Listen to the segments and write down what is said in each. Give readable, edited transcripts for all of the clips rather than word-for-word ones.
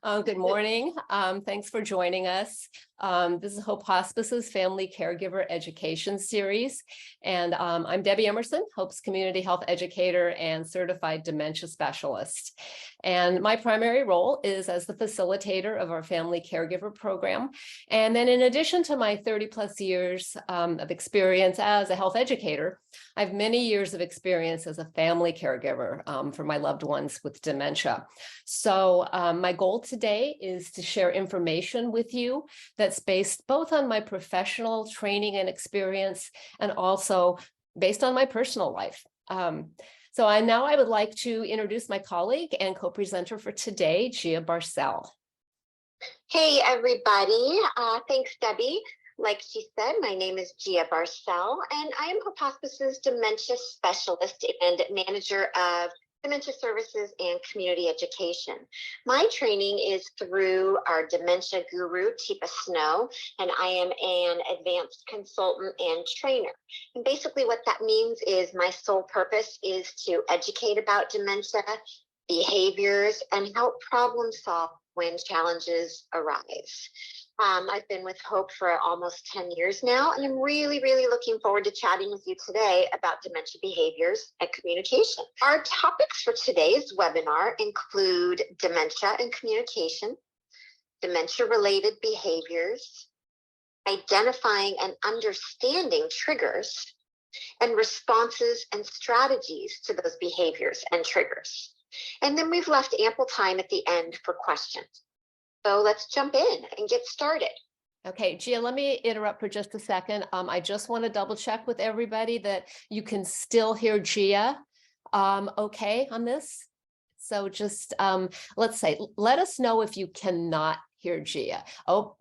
Good morning. Thanks for joining us. This is Hope Hospice's Family Caregiver Education Series. And I'm Debbie Emerson, Hope's Community Health Educator and Certified Dementia Specialist. And my primary role is as the facilitator of our Family Caregiver Program. And then in addition to my 30 plus years of experience as a health educator, I have many years of experience as a family caregiver for my loved ones with dementia. So my goal today is to share information with you that's based both on my professional training and experience and also based on my personal life. So I would like to introduce my colleague and co-presenter for today, Gia Barcel. Hey, everybody. Thanks, Debbie. Like she said, my name is Gia Barcel, and I am Hope Hospice's Dementia Specialist and Manager of Dementia Services and Community Education. My training is through our dementia guru, Teepa Snow, and I am an advanced consultant and trainer. And basically what that means is my sole purpose is to educate about dementia, behaviors, and help problem solve when challenges arise. I've been with Hope for almost 10 years now, and I'm really looking forward to chatting with you today about dementia behaviors and communication. Our topics for today's webinar include dementia and communication, dementia-related behaviors, identifying and understanding triggers, and responses and strategies to those behaviors and triggers. And then we've left ample time at the end for questions. So let's jump in and get started. Okay, Gia, let me interrupt for just a second. I just want to double check with everybody that you can still hear Gia okay on this. So just let us know if you cannot hear Gia. Oh,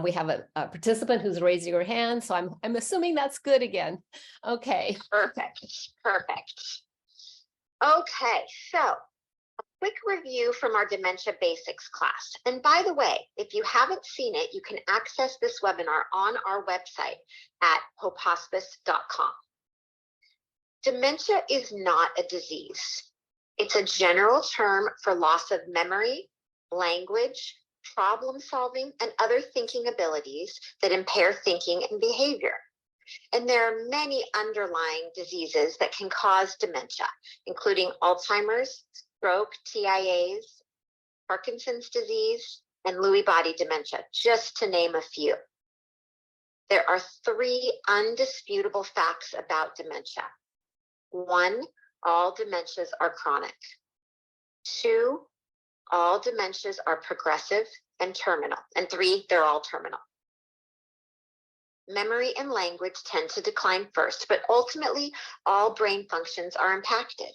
we have a participant who's raising her hand, so I'm assuming that's good again. Okay. Perfect. Okay, so quick review from our Dementia Basics class. And by the way, if you haven't seen it, you can access this webinar on our website at hopehospice.com. Dementia is not a disease. It's a general term for loss of memory, language, problem solving, and other thinking abilities that impair thinking and behavior. And there are many underlying diseases that can cause dementia, including Alzheimer's, stroke, TIAs, Parkinson's disease, and Lewy body dementia, just to name a few. There are 3 undisputable facts about dementia. 1, all dementias are chronic. 2, all dementias are progressive and terminal. And 3, they're all terminal. Memory and language tend to decline first, but ultimately all brain functions are impacted.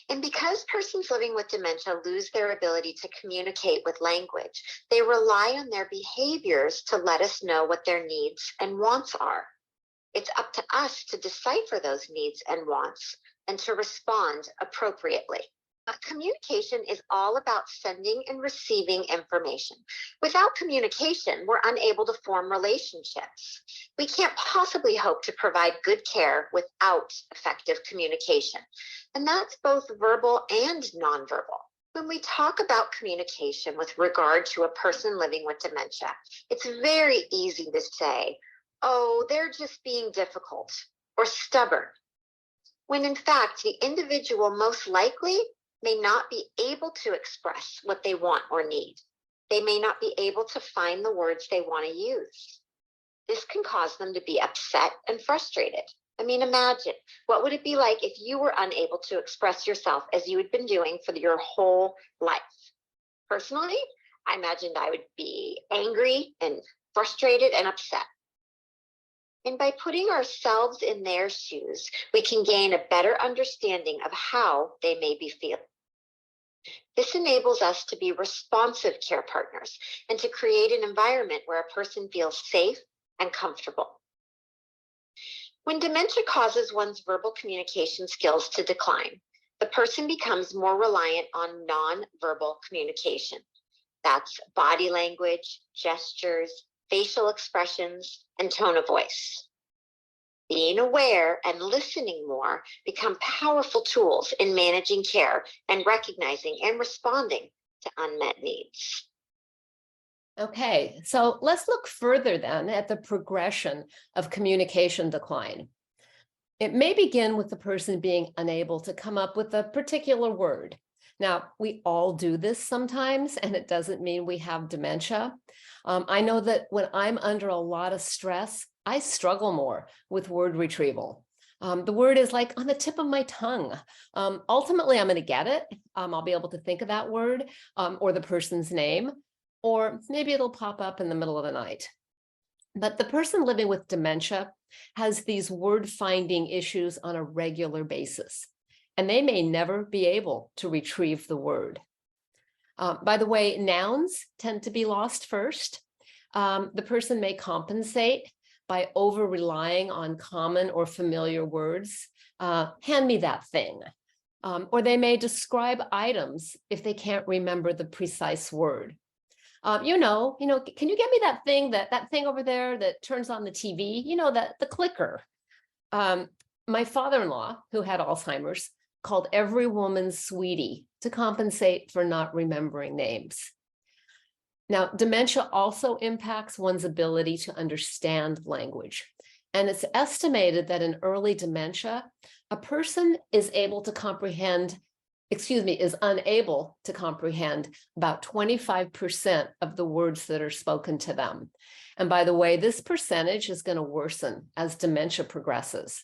And because persons living with dementia lose their ability to communicate with language, they rely on their behaviors to let us know what their needs and wants are. It's up to us to decipher those needs and wants and to respond appropriately. Communication is all about sending and receiving information. Without communication, we're unable to form relationships. We can't possibly hope to provide good care without effective communication. And that's both verbal and nonverbal. When we talk about communication with regard to a person living with dementia, it's very easy to say, oh, they're just being difficult or stubborn, when in fact, the individual most likely may not be able to express what they want or need. They may not be able to find the words they want to use. This can cause them to be upset and frustrated. I mean, imagine, what would it be like if you were unable to express yourself as you had been doing for your whole life? Personally, I imagined I would be angry and frustrated and upset. And by putting ourselves in their shoes, we can gain a better understanding of how they may be feeling. This enables us to be responsive care partners and to create an environment where a person feels safe and comfortable. When dementia causes one's verbal communication skills to decline, the person becomes more reliant on nonverbal communication. That's body language, gestures, facial expressions, and tone of voice. Being aware and listening more become powerful tools in managing care and recognizing and responding to unmet needs. Okay, so let's look further then at the progression of communication decline. It may begin with the person being unable to come up with a particular word. Now, we all do this sometimes, and it doesn't mean we have dementia. I know that when I'm under a lot of stress, I struggle more with word retrieval. The word is like on the tip of my tongue. Ultimately, I'm going to get it. I'll be able to think of that word or the person's name, or maybe it'll pop up in the middle of the night. But the person living with dementia has these word finding issues on a regular basis, and they may never be able to retrieve the word. By the way, nouns tend to be lost first. The person may compensate by over relying on common or familiar words. Hand me that thing. Or they may describe items if they can't remember the precise word. Can you get me that thing over there that turns on the TV? The clicker. My father-in-law, who had Alzheimer's, called every woman sweetie to compensate for not remembering names. Now, dementia also impacts one's ability to understand language. And it's estimated that in early dementia, a person is unable to comprehend about 25% of the words that are spoken to them. And by the way, this percentage is going to worsen as dementia progresses.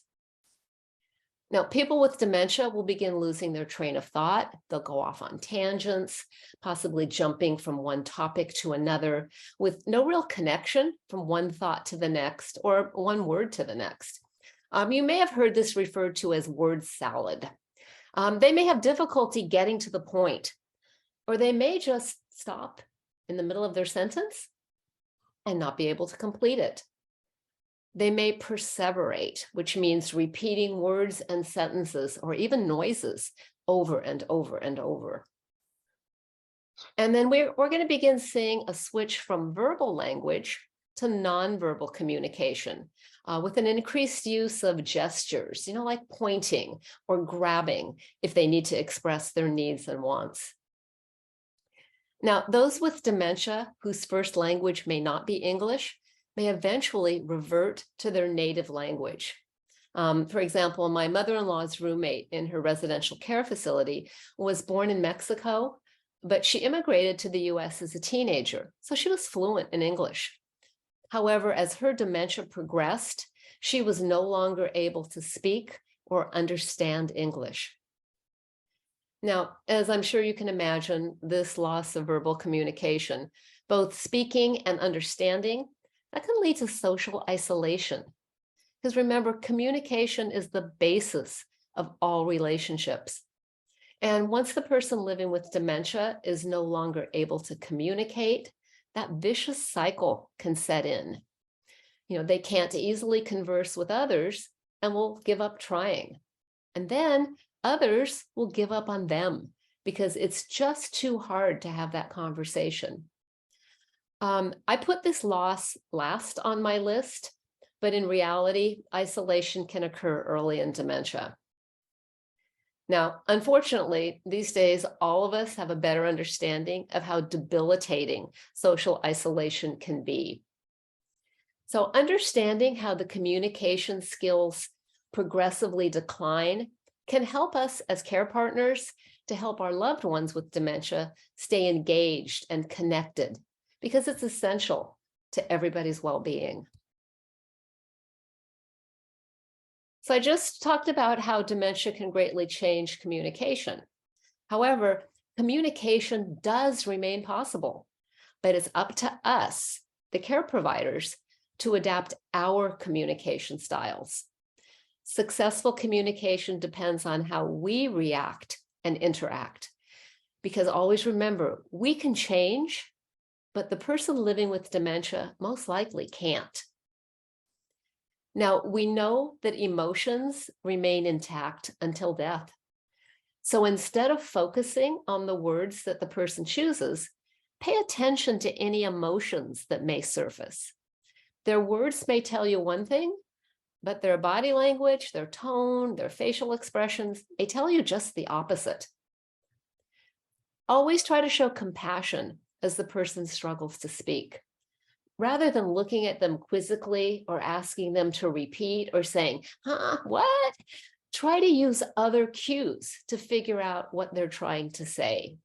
Now, people with dementia will begin losing their train of thought. They'll go off on tangents, possibly jumping from one topic to another with no real connection from one thought to the next or one word to the next. You may have heard this referred to as word salad. They may have difficulty getting to the point, or they may just stop in the middle of their sentence and not be able to complete it. They may perseverate, which means repeating words and sentences or even noises over and over and over. And then we're going to begin seeing a switch from verbal language to nonverbal communication with an increased use of gestures, like pointing or grabbing if they need to express their needs and wants. Now, those with dementia whose first language may not be English may eventually revert to their native language. For example, my mother-in-law's roommate in her residential care facility was born in Mexico, but she immigrated to the US as a teenager, so she was fluent in English. However, as her dementia progressed, she was no longer able to speak or understand English. Now, as I'm sure you can imagine, this loss of verbal communication, both speaking and understanding, that can lead to social isolation. Because remember, communication is the basis of all relationships. And once the person living with dementia is no longer able to communicate, that vicious cycle can set in. They can't easily converse with others and will give up trying. And then others will give up on them because it's just too hard to have that conversation. I put this loss last on my list, but in reality, isolation can occur early in dementia. Now, unfortunately, these days, all of us have a better understanding of how debilitating social isolation can be. So understanding how the communication skills progressively decline can help us as care partners to help our loved ones with dementia stay engaged and connected, because it's essential to everybody's well-being. So I just talked about how dementia can greatly change communication. However, communication does remain possible, but it's up to us, the care providers, to adapt our communication styles. Successful communication depends on how we react and interact, because always remember, we can change, but the person living with dementia most likely can't. Now, we know that emotions remain intact until death. So instead of focusing on the words that the person chooses, pay attention to any emotions that may surface. Their words may tell you one thing, but their body language, their tone, their facial expressions, they tell you just the opposite. Always try to show compassion as the person struggles to speak. Rather than looking at them quizzically or asking them to repeat or saying, huh, what? Try to use other cues to figure out what they're trying to say.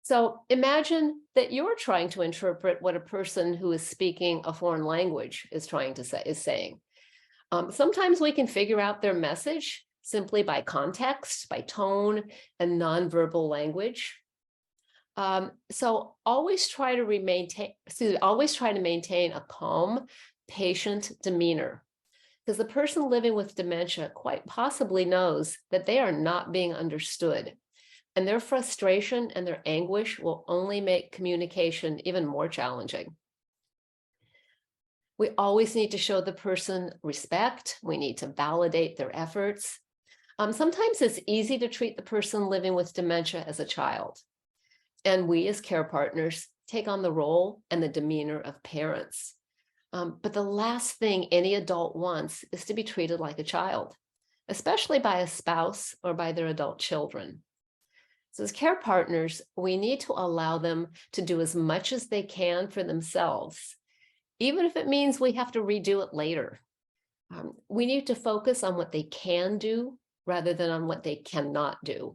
So imagine that you're trying to interpret what a person who is speaking a foreign language is saying. Sometimes we can figure out their message simply by context, by tone, and nonverbal language. So always try to maintain a calm, patient demeanor, because the person living with dementia quite possibly knows that they are not being understood, and their frustration and their anguish will only make communication even more challenging. We always need to show the person respect. We need to validate their efforts. Sometimes it's easy to treat the person living with dementia as a child. And we as care partners take on the role and the demeanor of parents. But the last thing any adult wants is to be treated like a child, especially by a spouse or by their adult children. So as care partners, we need to allow them to do as much as they can for themselves, even if it means we have to redo it later. We need to focus on what they can do rather than on what they cannot do.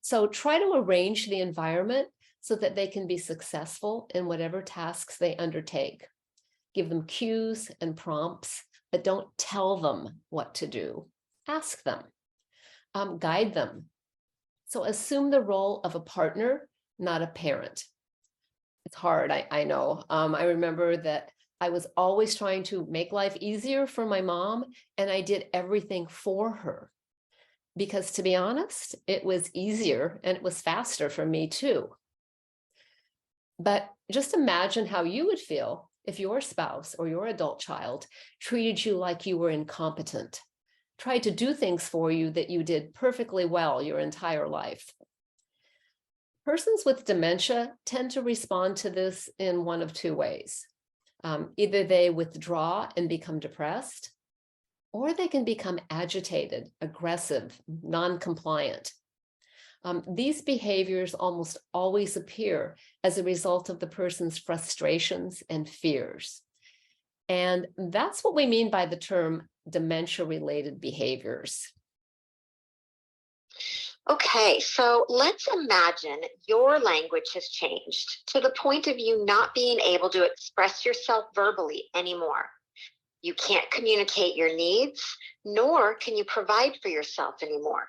So try to arrange the environment so that they can be successful in whatever tasks they undertake. Give them cues and prompts, but don't tell them what to do. Ask them, guide them. So assume the role of a partner, not a parent. It's hard, I know. I remember that I was always trying to make life easier for my mom, and I did everything for her. Because to be honest, it was easier and it was faster for me too. But just imagine how you would feel if your spouse or your adult child treated you like you were incompetent, tried to do things for you that you did perfectly well your entire life. Persons with dementia tend to respond to this in one of two ways. Either they withdraw and become depressed, or they can become agitated, aggressive, non-compliant. These behaviors almost always appear as a result of the person's frustrations and fears. And that's what we mean by the term dementia-related behaviors. Okay, so let's imagine your language has changed to the point of you not being able to express yourself verbally anymore. You can't communicate your needs, nor can you provide for yourself anymore.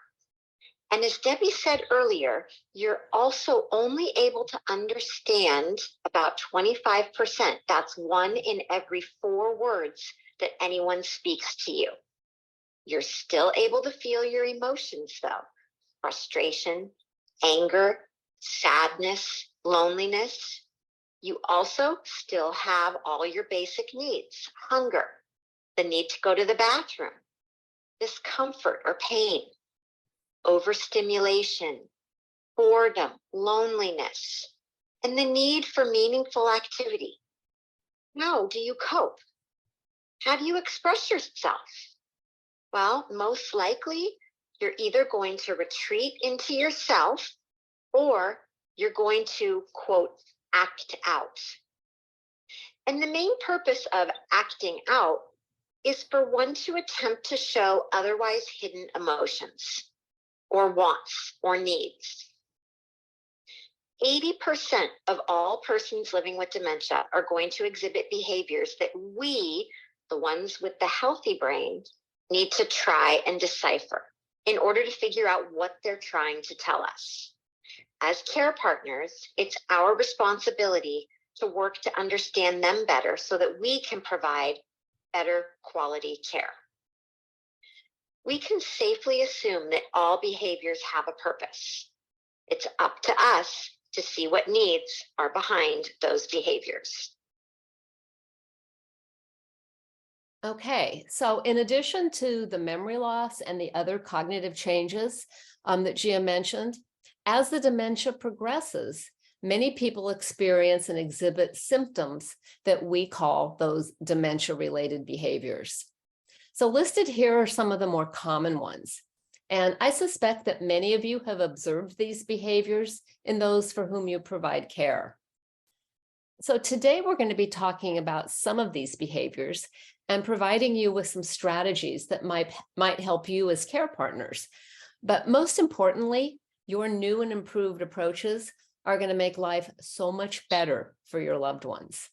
And as Debbie said earlier, you're also only able to understand about 25%. That's 1 in every 4 words that anyone speaks to you. You're still able to feel your emotions, though. Frustration, anger, sadness, loneliness. You also still have all your basic needs: hunger, the need to go to the bathroom, discomfort or pain, overstimulation, boredom, loneliness, and the need for meaningful activity. How do you cope? How do you express yourself? Well, most likely, you're either going to retreat into yourself or you're going to, quote, act out. And the main purpose of acting out is for one to attempt to show otherwise hidden emotions or wants or needs. 80% of all persons living with dementia are going to exhibit behaviors that we, the ones with the healthy brain, need to try and decipher in order to figure out what they're trying to tell us. As care partners, it's our responsibility to work to understand them better so that we can provide better quality care. We can safely assume that all behaviors have a purpose. It's up to us to see what needs are behind those behaviors. Okay, so in addition to the memory loss and the other cognitive changes that Gia mentioned, as the dementia progresses, many people experience and exhibit symptoms that we call those dementia-related behaviors. So listed here are some of the more common ones: And I suspect that many of you have observed these behaviors in those for whom you provide care. So today we're going to be talking about some of these behaviors and providing you with some strategies that might help you as care partners. But most importantly, your new and improved approaches are going to make life so much better for your loved ones.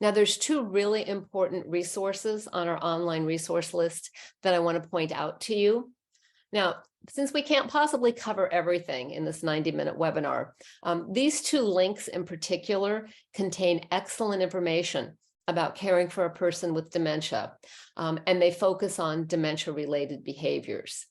Now, there's two really important resources on our online resource list that I want to point out to you. Now, since we can't possibly cover everything in this 90-minute webinar, these two links in particular contain excellent information about caring for a person with dementia, and they focus on dementia-related behaviors.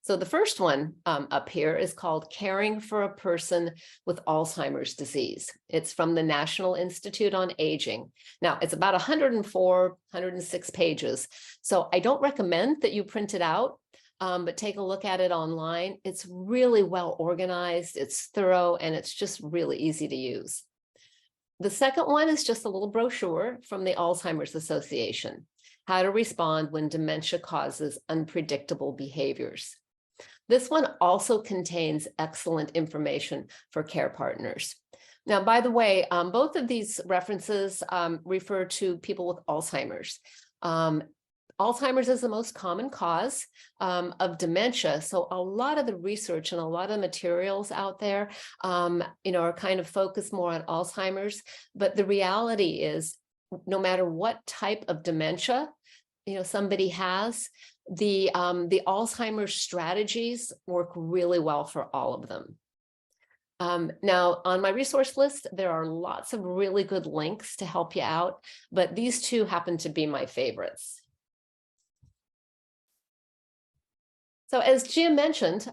So the first one up here is called Caring for a Person with Alzheimer's Disease. It's from the National Institute on Aging. Now, it's about 104, 106 pages. So I don't recommend that you print it out, but take a look at it online. It's really well organized, it's thorough, and it's just really easy to use. The second one is just a little brochure from the Alzheimer's Association, How to Respond When Dementia Causes Unpredictable Behaviors. This one also contains excellent information for care partners. Now, by the way, both of these references refer to people with Alzheimer's. Alzheimer's is the most common cause of dementia. So a lot of the research and a lot of materials out there, are kind of focused more on Alzheimer's. But the reality is, no matter what type of dementia, somebody has, the Alzheimer's strategies work really well for all of them. Now, on my resource list, there are lots of really good links to help you out, but these two happen to be my favorites. So as Jim mentioned,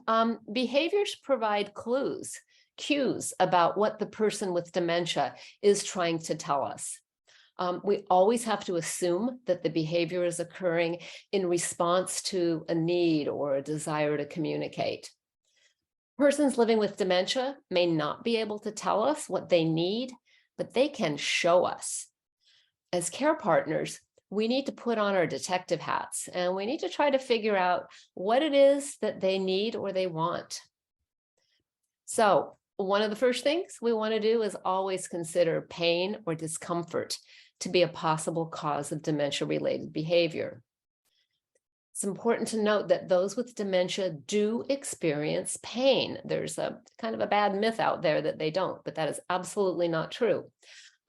behaviors provide cues about what the person with dementia is trying to tell us. We always have to assume that the behavior is occurring in response to a need or a desire to communicate. Persons living with dementia may not be able to tell us what they need, but they can show us. As care partners, we need to put on our detective hats and we need to try to figure out what it is that they need or they want. So one of the first things we want to do is always consider pain or discomfort to be a possible cause of dementia-related behavior. It's important to note that those with dementia do experience pain. There's a kind of a bad myth out there that they don't, but that is absolutely not true.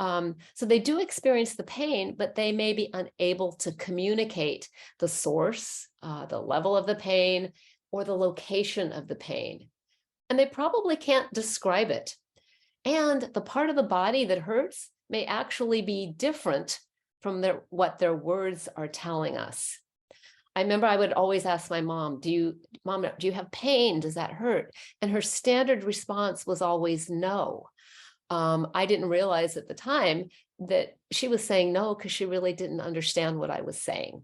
So they do experience the pain, but they may be unable to communicate the source, the level of the pain, or the location of the pain. And they probably can't describe it. And the part of the body that hurts may actually be different from what their words are telling us. I remember I would always ask my mom, do you have pain? Does that hurt? And her standard response was always no. I didn't realize at the time that she was saying no because she really didn't understand what I was saying.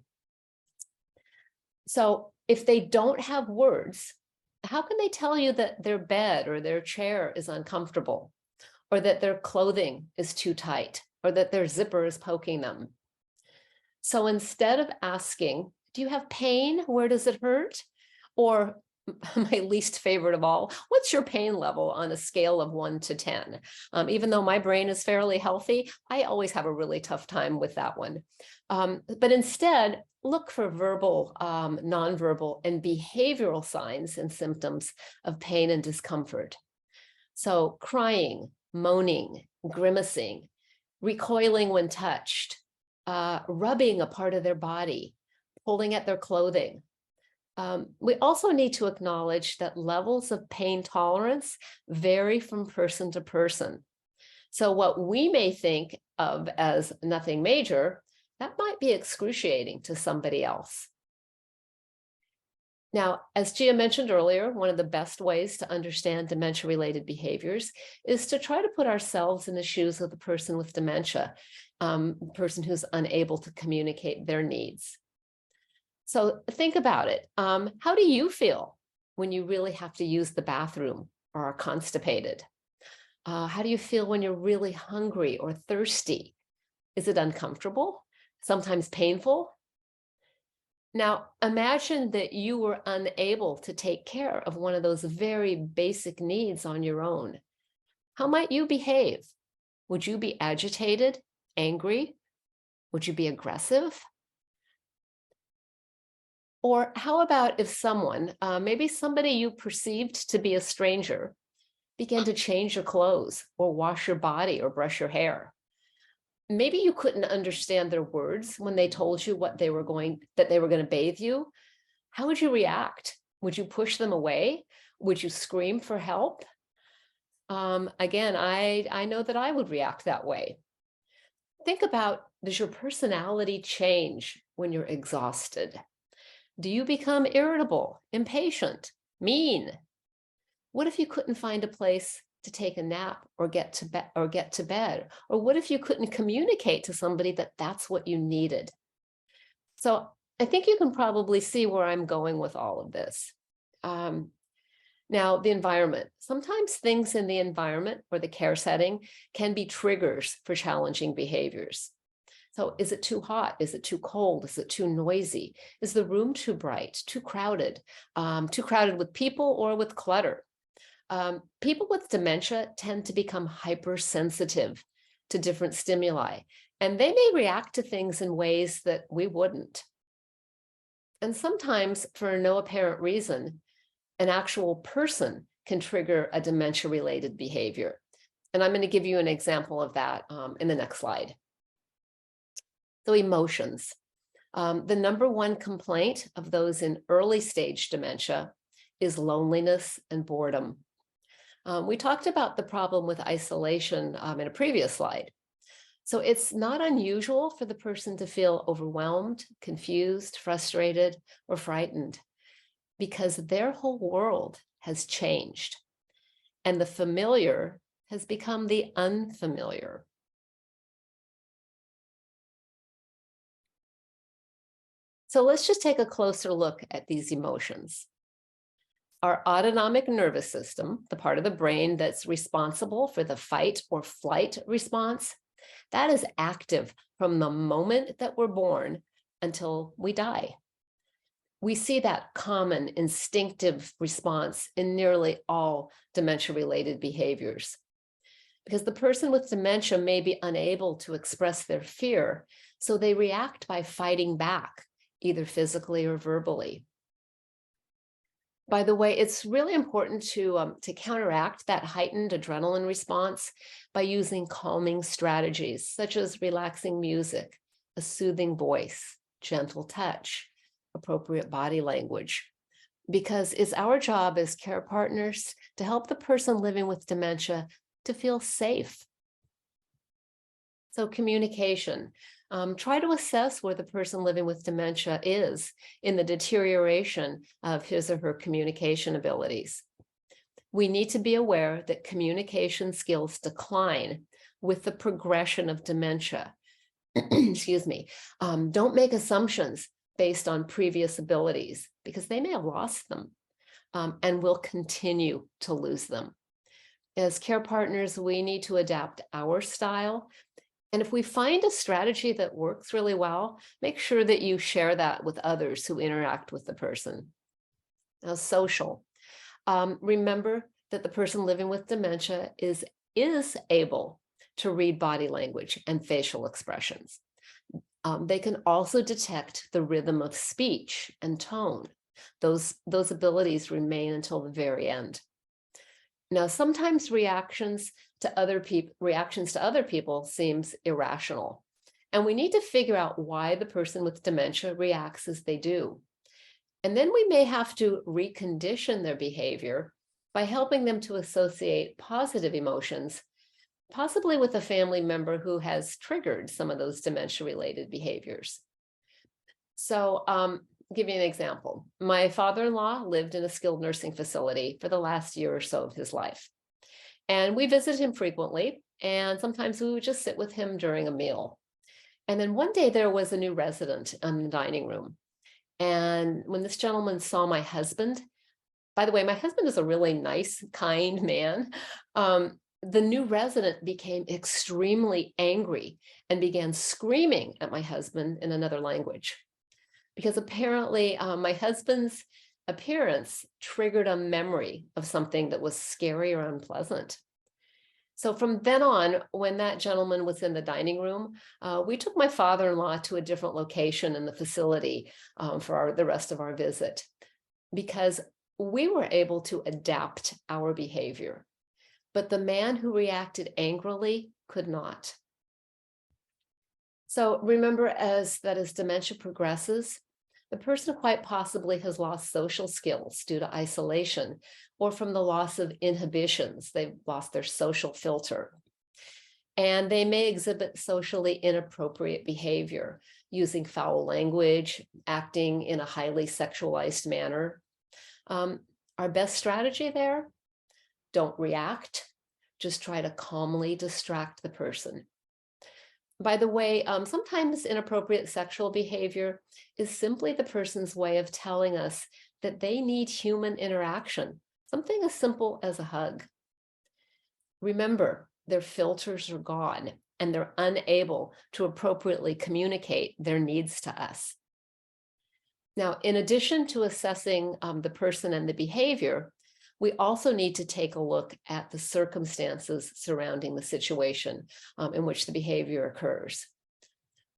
So if they don't have words, how can they tell you that their bed or their chair is uncomfortable, or that their clothing is too tight, or that their zipper is poking them? So instead of asking, do you have pain? Where does it hurt? Or my least favorite of all, what's your pain level on a scale of 1 to 10? Even though my brain is fairly healthy, I always have a really tough time with that one. But instead, look for verbal, nonverbal, and behavioral signs and symptoms of pain and discomfort. So crying, moaning, grimacing, recoiling when touched, rubbing a part of their body, pulling at their clothing. We also need to acknowledge that levels of pain tolerance vary from person to person. So what we may think of as nothing major, that might be excruciating to somebody else. Now, as Gia mentioned earlier, one of the best ways to understand dementia-related behaviors is to try to put ourselves in the shoes of the person with dementia, person who's unable to communicate their needs. So think about it. How do you feel when you really have to use the bathroom or are constipated? How do you feel when you're really hungry or thirsty? Is it uncomfortable? Sometimes painful? Now, imagine that you were unable to take care of one of those very basic needs on your own. How might you behave? Would you be agitated, angry? Would you be aggressive? Or how about if someone, maybe somebody you perceived to be a stranger, began to change your clothes or wash your body or brush your hair? Maybe you couldn't understand their words when they told you that they were going to bathe you. How would you react? Would you push them away? Would you scream for help? Again, I know that I would react that way. Think about, does your personality change when you're exhausted? Do you become irritable, impatient, mean? What if you couldn't find a place to take a nap or get to bed? Or what if you couldn't communicate to somebody that that's what you needed? So I think you can probably see where I'm going with all of this. Now, the environment. Sometimes things in the environment or the care setting can be triggers for challenging behaviors. So is it too hot? Is it too cold? Is it too noisy? Is the room too bright, too crowded with people or with clutter? People with dementia tend to become hypersensitive to different stimuli, and they may react to things in ways that we wouldn't. And sometimes, for no apparent reason, an actual person can trigger a dementia-related behavior. And I'm going to give you an example of that in the next slide. So emotions. The number one complaint of those in early stage dementia is loneliness and boredom. We talked about the problem with isolation in a previous slide. So it's not unusual for the person to feel overwhelmed, confused, frustrated, or frightened because their whole world has changed and the familiar has become the unfamiliar. So let's just take a closer look at these emotions. Our autonomic nervous system, the part of the brain that's responsible for the fight or flight response, that is active from the moment that we're born until we die. We see that common instinctive response in nearly all dementia-related behaviors. Because the person with dementia may be unable to express their fear, so they react by fighting back, either physically or verbally. By the way, it's really important to counteract that heightened adrenaline response by using calming strategies, such as relaxing music, a soothing voice, gentle touch, appropriate body language, because it's our job as care partners to help the person living with dementia to feel safe. So communication. Try to assess where the person living with dementia is in the deterioration of his or her communication abilities. We need to be aware that communication skills decline with the progression of dementia. Excuse me. Don't make assumptions based on previous abilities because they may have lost them and will continue to lose them. As care partners, we need to adapt our style. And if we find a strategy that works really well, make sure that you share that with others who interact with the person. Now, social. Remember that the person living with dementia is able to read body language and facial expressions. They can also detect the rhythm of speech and tone. Those abilities remain until the very end. Now, sometimes reactions to other people seems irrational, and we need to figure out why the person with dementia reacts as they do. And then we may have to recondition their behavior by helping them to associate positive emotions, possibly with a family member who has triggered some of those dementia-related behaviors. So, give you an example. My father-in-law lived in a skilled nursing facility for the last year or so of his life. And we visited him frequently, and sometimes we would just sit with him during a meal. And then one day there was a new resident in the dining room. And when this gentleman saw my husband, by the way, my husband is a really nice, kind man. The new resident became extremely angry and began screaming at my husband in another language. because apparently my husband's appearance triggered a memory of something that was scary or unpleasant. So from then on, when that gentleman was in the dining room, we took my father-in-law to a different location in the facility for the rest of our visit, because we were able to adapt our behavior. But the man who reacted angrily could not. So remember, as dementia progresses, the person quite possibly has lost social skills due to isolation or from the loss of inhibitions. They've lost their social filter. And they may exhibit socially inappropriate behavior, using foul language, acting in a highly sexualized manner. Our best strategy there: don't react, just try to calmly distract the person. By the way, sometimes inappropriate sexual behavior is simply the person's way of telling us that they need human interaction, something as simple as a hug. Remember, their filters are gone and they're unable to appropriately communicate their needs to us. Now, in addition to assessing the person and the behavior, we also need to take a look at the circumstances surrounding the situation in which the behavior occurs.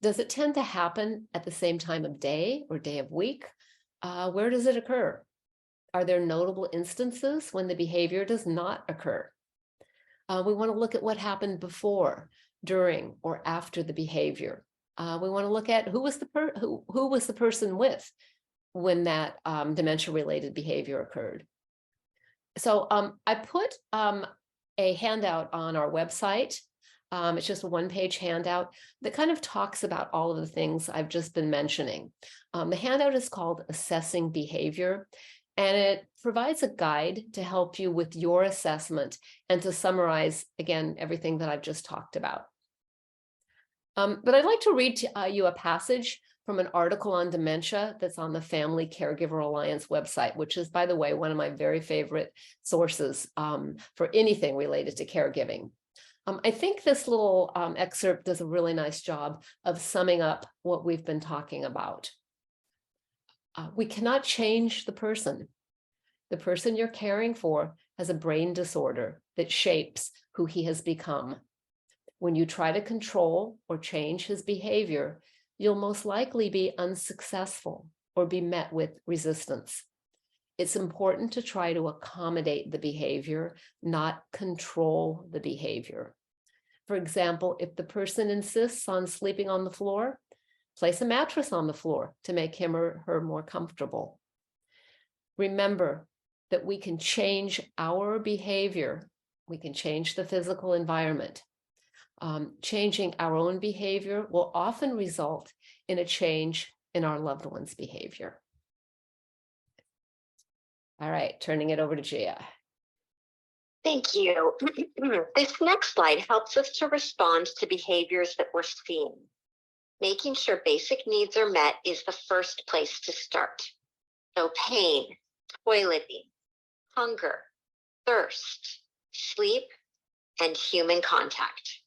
Does it tend to happen at the same time of day or day of week? Where does it occur? Are there notable instances when the behavior does not occur? We want to look at what happened before, during, or after the behavior. We want to look at who was the person with when that dementia-related behavior occurred. So I put a handout on our website. It's just a one-page handout that kind of talks about all of the things I've just been mentioning. The handout is called Assessing Behavior, and it provides a guide to help you with your assessment and to summarize, again, everything that I've just talked about. But I'd like to read to you a passage from an article on dementia that's on the Family Caregiver Alliance website, which is, by the way, one of my very favorite sources for anything related to caregiving. I think this little excerpt does a really nice job of summing up what we've been talking about. We cannot change the person. The person you're caring for has a brain disorder that shapes who he has become. When you try to control or change his behavior, you'll most likely be unsuccessful or be met with resistance. It's important to try to accommodate the behavior, not control the behavior. For example, if the person insists on sleeping on the floor, place a mattress on the floor to make him or her more comfortable. Remember that we can change our behavior. We can change the physical environment. Changing our own behavior will often result in a change in our loved one's behavior. All right, turning it over to Gia. Thank you. This next slide helps us to respond to behaviors that we're seeing. Making sure basic needs are met is the first place to start. So pain, toileting, hunger, thirst, sleep, and human contact.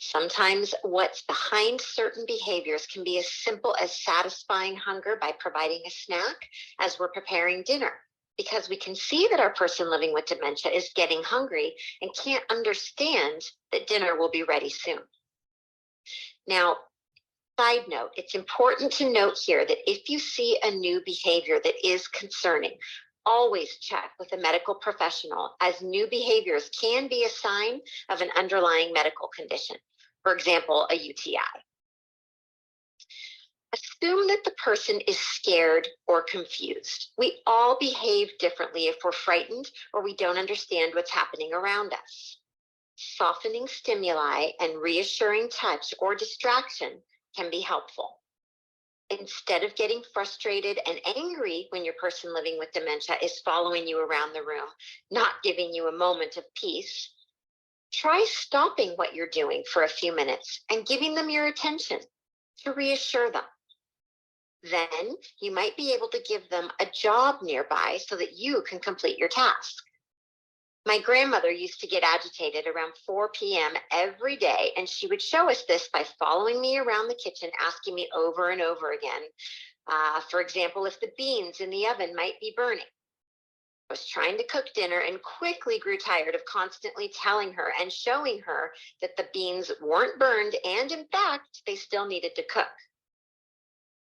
Sometimes what's behind certain behaviors can be as simple as satisfying hunger by providing a snack as we're preparing dinner, because we can see that our person living with dementia is getting hungry and can't understand that dinner will be ready soon. Now, side note, it's important to note here that if you see a new behavior that is concerning, always check with a medical professional, as new behaviors can be a sign of an underlying medical condition, for example, a UTI. Assume that the person is scared or confused. We all behave differently if we're frightened or we don't understand what's happening around us. Softening stimuli and reassuring touch or distraction can be helpful. Instead of getting frustrated and angry when your person living with dementia is following you around the room, not giving you a moment of peace, try stopping what you're doing for a few minutes and giving them your attention to reassure them. Then you might be able to give them a job nearby so that you can complete your task. My grandmother used to get agitated around 4 p.m. every day, and she would show us this by following me around the kitchen, asking me over and over again, For example, if the beans in the oven might be burning. I was trying to cook dinner and quickly grew tired of constantly telling her and showing her that the beans weren't burned and, in fact, they still needed to cook.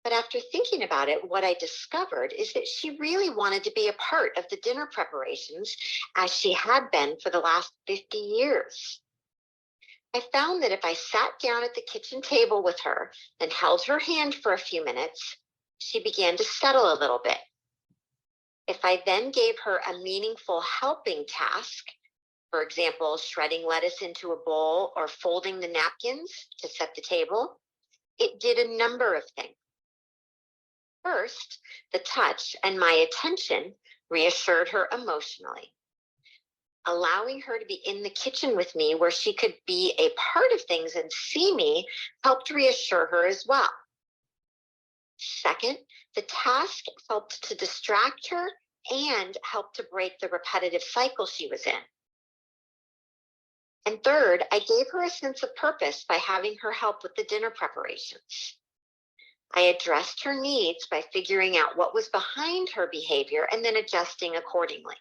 But after thinking about it, what I discovered is that she really wanted to be a part of the dinner preparations as she had been for the last 50 years. I found that if I sat down at the kitchen table with her and held her hand for a few minutes, she began to settle a little bit. If I then gave her a meaningful helping task, for example, shredding lettuce into a bowl or folding the napkins to set the table, it did a number of things. First, the touch and my attention reassured her emotionally. Allowing her to be in the kitchen with me where she could be a part of things and see me helped reassure her as well. Second, the task helped to distract her and helped to break the repetitive cycle she was in. And third, I gave her a sense of purpose by having her help with the dinner preparations. I addressed her needs by figuring out what was behind her behavior and then adjusting accordingly.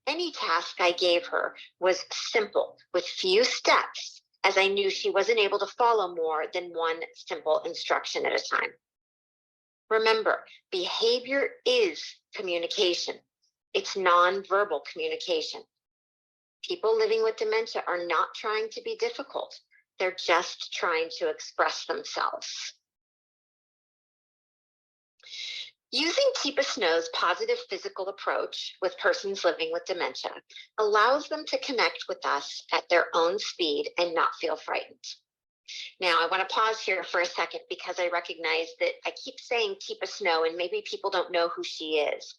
Any task I gave her was simple with few steps, as I knew she wasn't able to follow more than one simple instruction at a time. Remember, behavior is communication. It's nonverbal communication. People living with dementia are not trying to be difficult. They're just trying to express themselves. Using Teepa Snow's positive physical approach with persons living with dementia allows them to connect with us at their own speed and not feel frightened. Now, I want to pause here for a second because I recognize that I keep saying Teepa Snow and maybe people don't know who she is.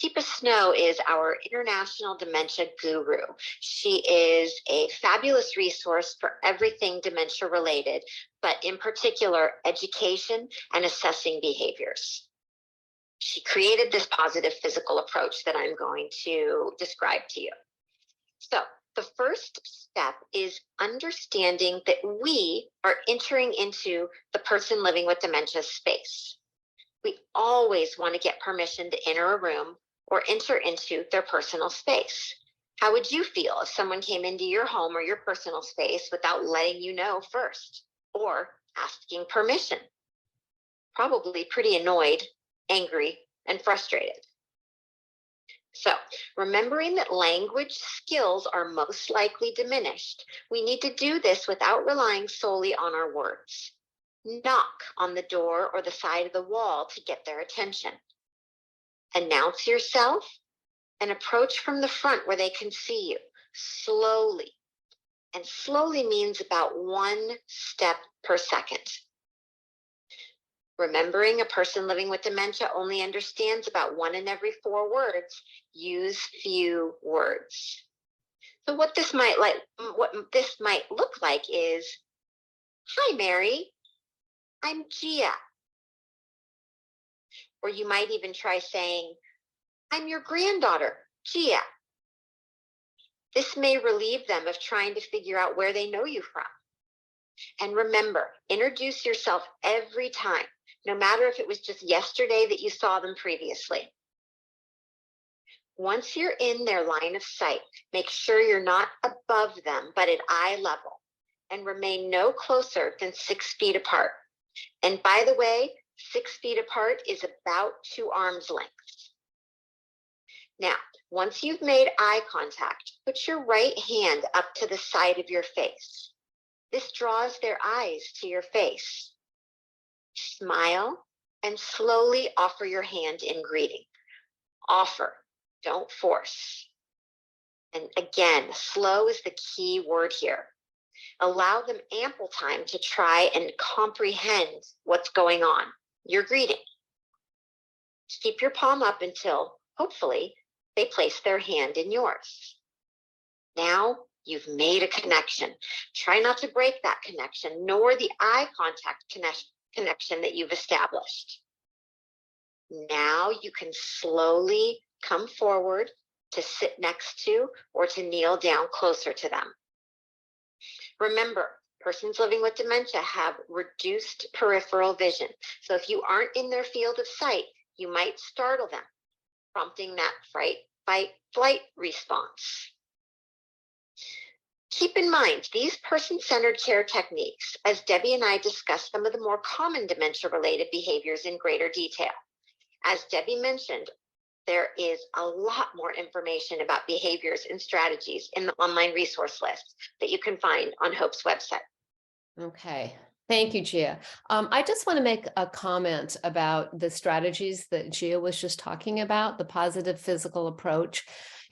Teepa Snow is our international dementia guru. She is a fabulous resource for everything dementia related, but in particular, education and assessing behaviors. She created this positive physical approach that I'm going to describe to you. So the first step is understanding that we are entering into the person living with dementia space. We always want to get permission to enter a room or enter into their personal space. How would you feel if someone came into your home or your personal space without letting you know first or asking permission? Probably pretty annoyed, angry, and frustrated. So, remembering that language skills are most likely diminished, we need to do this without relying solely on our words. Knock on the door or the side of the wall to get their attention. Announce yourself and approach from the front where they can see you, slowly. And slowly means about 1 step per second. Remembering a person living with dementia only understands about 1 in every 4 words, use few words. So what this might look like is, "Hi, Mary, I'm Gia." Or you might even try saying, "I'm your granddaughter, Gia." This may relieve them of trying to figure out where they know you from. And remember, introduce yourself every time, no matter if it was just yesterday that you saw them previously. Once you're in their line of sight, make sure you're not above them, but at eye level, and remain no closer than 6 feet apart. And by the way, 6 feet apart is about 2 arms lengths. Now, once you've made eye contact, put your right hand up to the side of your face. This draws their eyes to your face. Smile and slowly offer your hand in greeting. Offer, don't force. And again, slow is the key word here. Allow them ample time to try and comprehend what's going on. Your greeting. Keep your palm up until, hopefully, they place their hand in yours. Now you've made a connection. Try not to break that connection, nor the eye contact connection that you've established. Now you can slowly come forward to sit next to or to kneel down closer to them. Remember, Persons living with dementia have reduced peripheral vision. So if you aren't in their field of sight, you might startle them, prompting that fright, fight, flight response. Keep in mind, these person-centered care techniques, as Debbie and I discussed some of the more common dementia-related behaviors in greater detail. As Debbie mentioned, there is a lot more information about behaviors and strategies in the online resource list that you can find on Hope's website. Okay. Thank you, Gia. I just want to make a comment about the strategies that Gia was just talking about, the positive physical approach.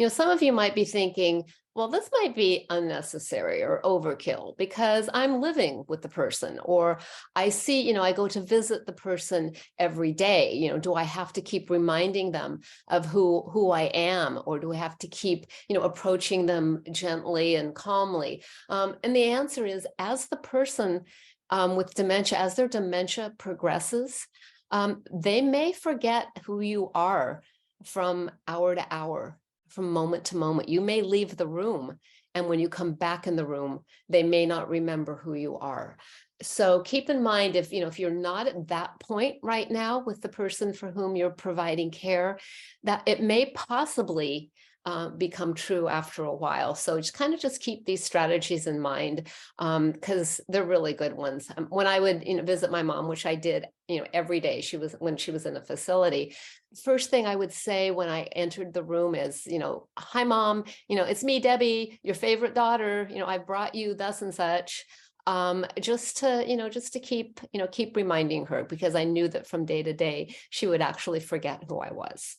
Some of you might be thinking, well, this might be unnecessary or overkill because I'm living with the person, or I see, I go to visit the person every day. Do I have to keep reminding them of who I am, or do I have to keep, approaching them gently and calmly? And the answer is, as the person with dementia, as their dementia progresses, they may forget who you are from hour to hour, from moment to moment. You may leave the room, and when you come back in the room, they may not remember who you are. So keep in mind, if you're not at that point right now with the person for whom you're providing care, that it may possibly become true after a while. So just keep these strategies in mind, because they're really good ones. When I would visit my mom, which I did every day, when she was in a facility, first thing I would say when I entered the room is, hi mom, it's me, Debbie, your favorite daughter, I brought you thus and such. Just to keep reminding her, because I knew that from day to day she would actually forget who I was.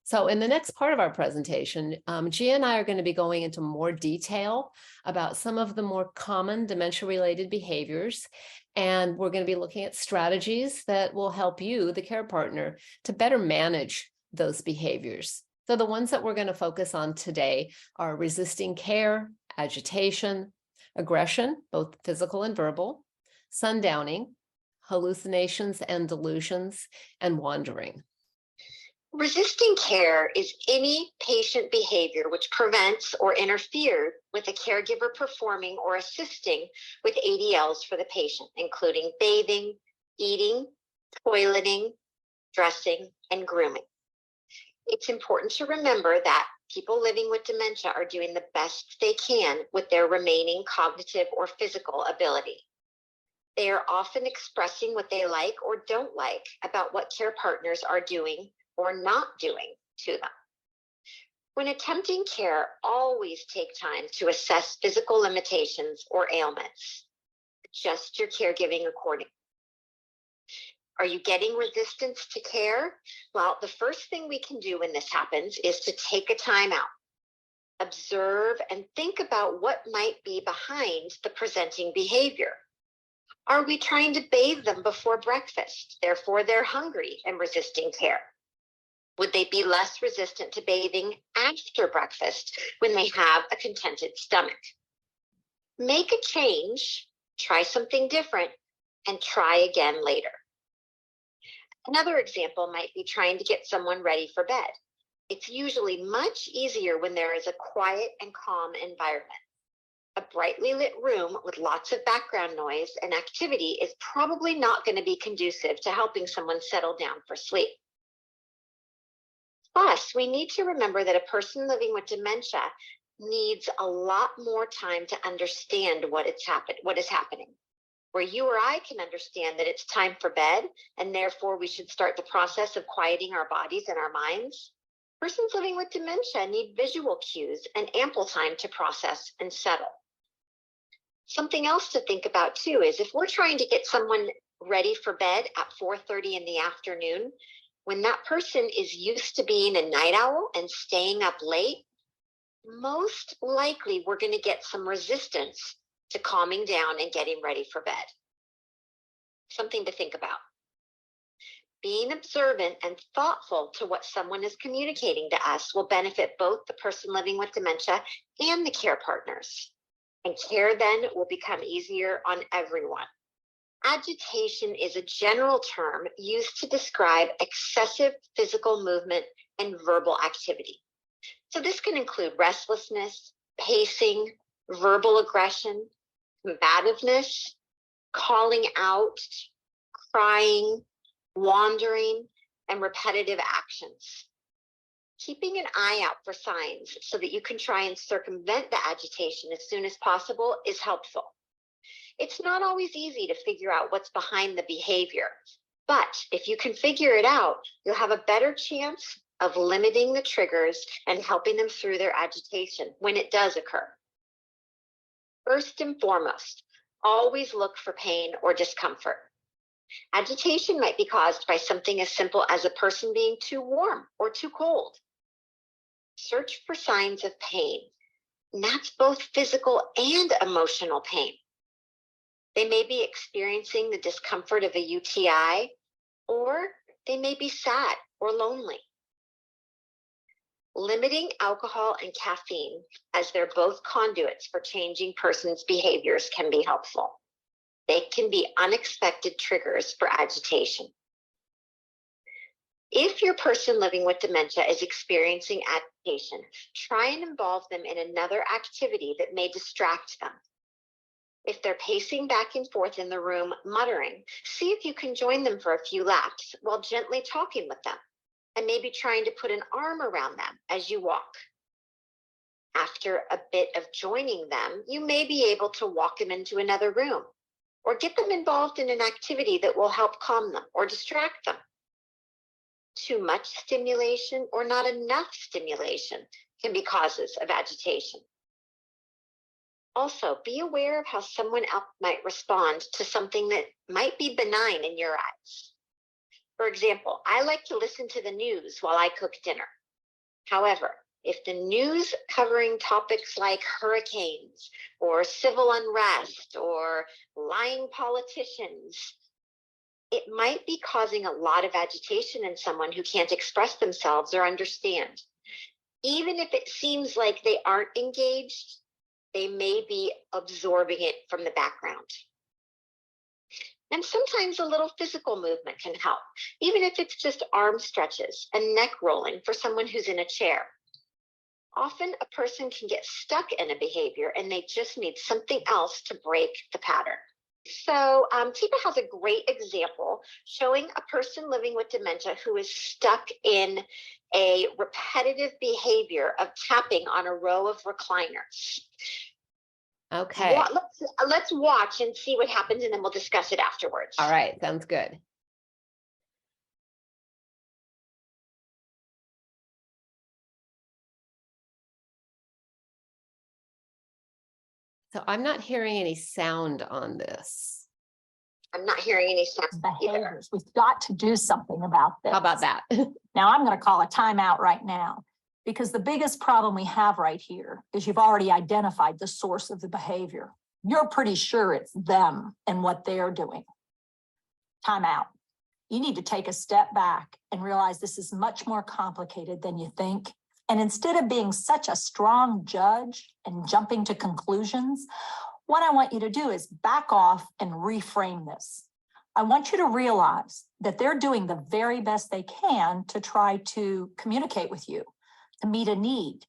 So in the next part of our presentation, Gia and I are going to be going into more detail about some of the more common dementia-related behaviors. And we're going to be looking at strategies that will help you, the care partner, to better manage those behaviors. So the ones that we're going to focus on today are resisting care, agitation, aggression, both physical and verbal, sundowning, hallucinations and delusions, and wandering. Resisting care is any patient behavior which prevents or interferes with a caregiver performing or assisting with ADLs for the patient, including bathing, eating, toileting, dressing, and grooming. It's important to remember that people living with dementia are doing the best they can with their remaining cognitive or physical ability. They are often expressing what they like or don't like about what care partners are doing or not doing to them. When attempting care, always take time to assess physical limitations or ailments. Adjust your caregiving accordingly. Are you getting resistance to care? Well, the first thing we can do when this happens is to take a time out. Observe and think about what might be behind the presenting behavior. Are we trying to bathe them before breakfast? Therefore, they're hungry and resisting care. Would they be less resistant to bathing after breakfast when they have a contented stomach? Make a change, try something different, and try again later. Another example might be trying to get someone ready for bed. It's usually much easier when there is a quiet and calm environment. A brightly lit room with lots of background noise and activity is probably not going to be conducive to helping someone settle down for sleep. Plus, we need to remember that a person living with dementia needs a lot more time to understand what is happening. Where you or I can understand that it's time for bed, and therefore we should start the process of quieting our bodies and our minds, persons living with dementia need visual cues and ample time to process and settle. Something else to think about too is if we're trying to get someone ready for bed at 4:30 in the afternoon, when that person is used to being a night owl and staying up late, most likely we're going to get some resistance to calming down and getting ready for bed. Something to think about. Being observant and thoughtful to what someone is communicating to us will benefit both the person living with dementia and the care partners. And care then will become easier on everyone. Agitation is a general term used to describe excessive physical movement and verbal activity. So this can include restlessness, pacing, verbal aggression, combativeness, calling out, crying, wandering, and repetitive actions. Keeping an eye out for signs so that you can try and circumvent the agitation as soon as possible is helpful. It's not always easy to figure out what's behind the behavior, but if you can figure it out, you'll have a better chance of limiting the triggers and helping them through their agitation when it does occur. First and foremost, always look for pain or discomfort. Agitation might be caused by something as simple as a person being too warm or too cold. Search for signs of pain, and that's both physical and emotional pain. They may be experiencing the discomfort of a UTI, or they may be sad or lonely. Limiting alcohol and caffeine, as they're both conduits for changing persons' behaviors, can be helpful. They can be unexpected triggers for agitation. If your person living with dementia is experiencing agitation, try and involve them in another activity that may distract them. If they're pacing back and forth in the room, muttering, see if you can join them for a few laps while gently talking with them, and maybe trying to put an arm around them as you walk. After a bit of joining them, you may be able to walk them into another room or get them involved in an activity that will help calm them or distract them. Too much stimulation or not enough stimulation can be causes of agitation. Also, be aware of how someone else might respond to something that might be benign in your eyes. For example, I like to listen to the news while I cook dinner. However, if the news covering topics like hurricanes or civil unrest or lying politicians, it might be causing a lot of agitation in someone who can't express themselves or understand. Even if it seems like they aren't engaged, they may be absorbing it from the background. And sometimes a little physical movement can help, even if it's just arm stretches and neck rolling for someone who's in a chair. Often a person can get stuck in a behavior and they just need something else to break the pattern. So Tipa has a great example showing a person living with dementia who is stuck in a repetitive behavior of tapping on a row of recliners. Okay. Let's watch and see what happens, and then we'll discuss it afterwards. All right. Sounds good. So I'm not hearing any sound on this. I'm not hearing any sound either. Behaviors. We've got to do something about this. How about that? Now I'm going to call a timeout right now, because the biggest problem we have right here is you've already identified the source of the behavior. You're pretty sure it's them and what they're doing. Time out. You need to take a step back and realize this is much more complicated than you think. And instead of being such a strong judge and jumping to conclusions, what I want you to do is back off and reframe this. I want you to realize that they're doing the very best they can to try to communicate with you, to meet a need,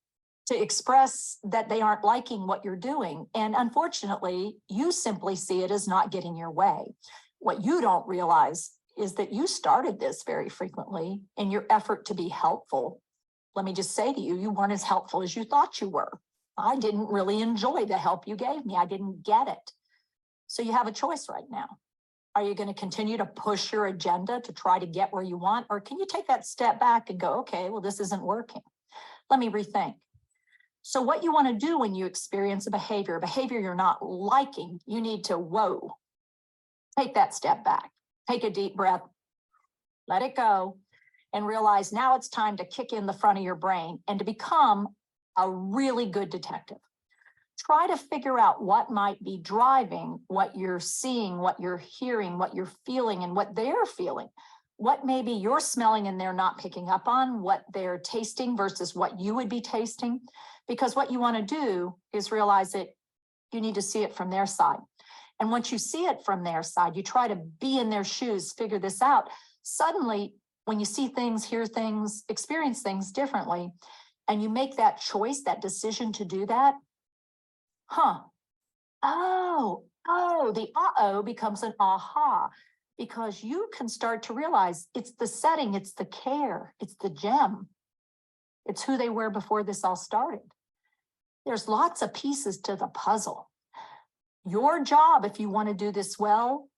to express that they aren't liking what you're doing. And unfortunately, you simply see it as not getting your way. What you don't realize is that you started this very frequently in your effort to be helpful. Let me just say to you, you weren't as helpful as you thought you were. I didn't really enjoy the help you gave me. I didn't get it. So you have a choice right now. Are you going to continue to push your agenda to try to get where you want? Or can you take that step back and go, okay, well, this isn't working. Let me rethink. So what you want to do when you experience a behavior you're not liking, you need to, whoa, take that step back, take a deep breath, let it go, and realize now it's time to kick in the front of your brain and to become a really good detective. Try to figure out what might be driving what you're seeing, what you're hearing, what you're feeling, and what they're feeling. What maybe you're smelling and they're not picking up on, what they're tasting versus what you would be tasting. Because what you want to do is realize that you need to see it from their side. And once you see it from their side, you try to be in their shoes, figure this out. Suddenly, when you see things, hear things, experience things differently, and you make that choice, that decision to do that, The uh-oh becomes an aha, because you can start to realize it's the setting, it's the care, it's the gem. It's who they were before this all started. There's lots of pieces to the puzzle. Your job, if you want to do this well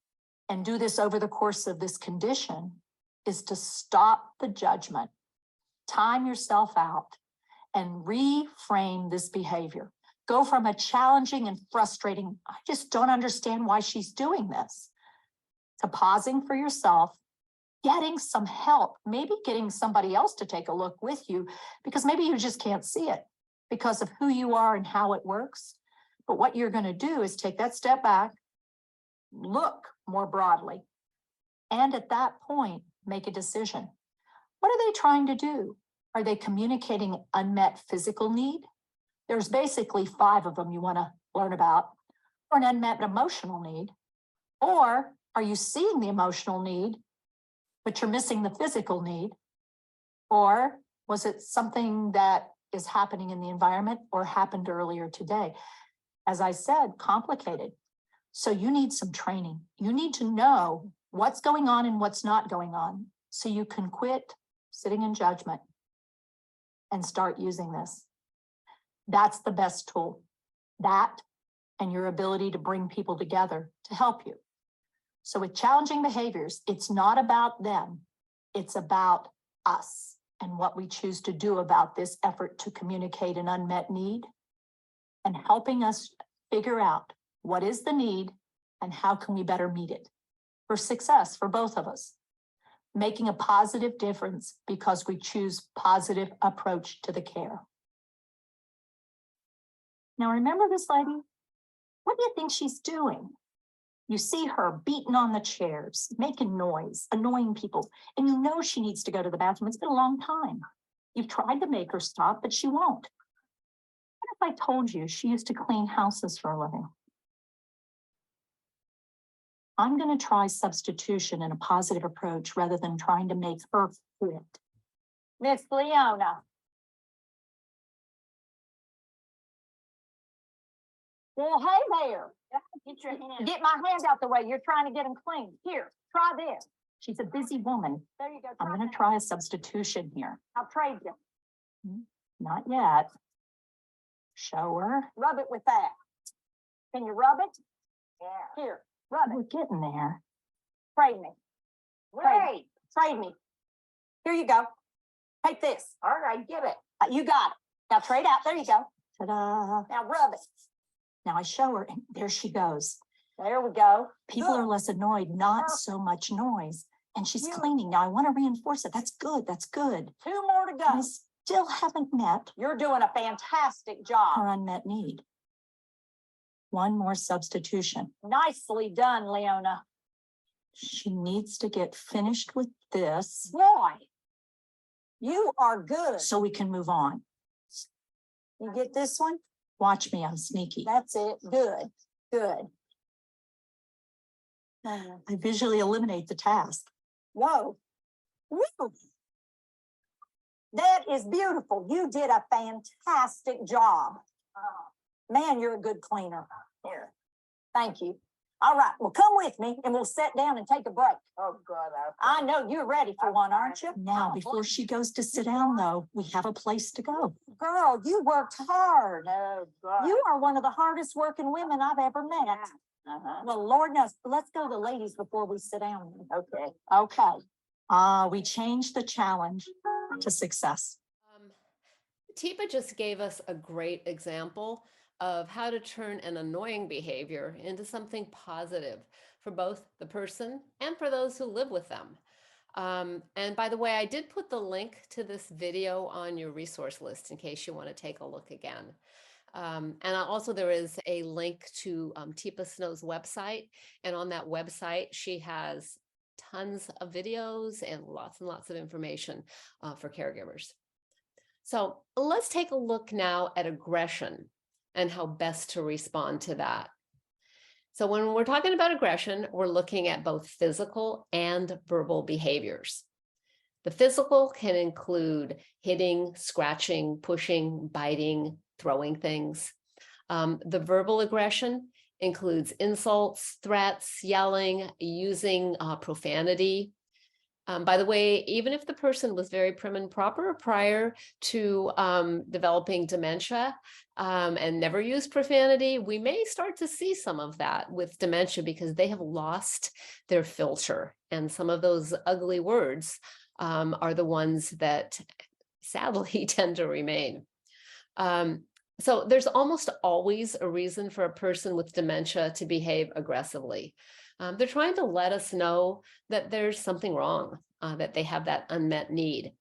and do this over the course of this condition, is to stop the judgment, time yourself out, and reframe this behavior. Go from a challenging and frustrating, I just don't understand why she's doing this, to pausing for yourself, getting some help, maybe getting somebody else to take a look with you, because maybe you just can't see it because of who you are and how it works. But what you're going to do is take that step back, look more broadly, and at that point, make a decision. What are they trying to do? Are they communicating unmet physical need? There's basically 5 of them you want to learn about, or an unmet emotional need. Or are you seeing the emotional need, but you're missing the physical need? Or was it something that is happening in the environment or happened earlier today? As I said, complicated. So you need some training. You need to know what's going on and what's not going on, so you can quit sitting in judgment and start using this. That's the best tool. That and your ability to bring people together to help you. So with challenging behaviors, it's not about them. It's about us and what we choose to do about this effort to communicate an unmet need, and helping us figure out what is the need and how can we better meet it for success for both of us. Making a positive difference because we choose positive approach to the care. Now, remember this lady? What do you think she's doing? You see her beating on the chairs, making noise, annoying people, and you know she needs to go to the bathroom. It's been a long time. You've tried to make her stop, but she won't. What if I told you she used to clean houses for a living? I'm going to try substitution and a positive approach rather than trying to make her quit. Miss Leona. Well, hey there. Get your hand. Get my hand out the way. You're trying to get them clean. Here, try this. She's a busy woman. There you go. I'm going to try a substitution here. I'll trade you. Not yet. Show her. Rub it with that. Can you rub it? Yeah. Here, rub it. We're getting there. Trade me. Wait. Trade me. Here you go. Take this. All right, give it. You got it. Now trade out. There you go. Ta-da. Now rub it. Now I show her, and there she goes. There we go. People are less annoyed, not so much noise. And she's cleaning. Now I want to reinforce it. That's good. That's good. 2 more to go. I still haven't met. You're doing a fantastic job. Her unmet need. 1 more substitution. Nicely done, Leona. She needs to get finished with this. Boy, you are good. So we can move on. You get this one? Watch me, I'm sneaky. That's it. Good. Good. I visually eliminate the task. Whoa. Woo. That is beautiful. You did a fantastic job. Man, you're a good cleaner. Here. Thank you. All right. Well, come with me and we'll sit down and take a break. Oh, God. I know you're ready for one, aren't you? Now, before she goes to sit down, though, we have a place to go. Girl, you worked hard. Oh, God. You are one of the hardest working women I've ever met. Well, Lord knows. Let's go to the ladies before we sit down. Okay. Okay. We changed the challenge to success. Teepa just gave us a great example of how to turn an annoying behavior into something positive for both the person and for those who live with them. And by the way, I did put the link to this video on your resource list in case you want to take a look again. And also there is a link to Teepa Snow's website. And on that website, she has tons of videos and lots of information for caregivers. So let's take a look now at aggression and how best to respond to that. So when we're talking about aggression, we're looking at both physical and verbal behaviors. The physical can include hitting, scratching, pushing, biting, throwing things. The verbal aggression includes insults, threats, yelling, using profanity. By the way, even if the person was very prim and proper prior to developing dementia and never used profanity, we may start to see some of that with dementia because they have lost their filter. And some of those ugly words are the ones that sadly tend to remain. So there's almost always a reason for a person with dementia to behave aggressively. They're trying to let us know that there's something wrong, that they have that unmet need.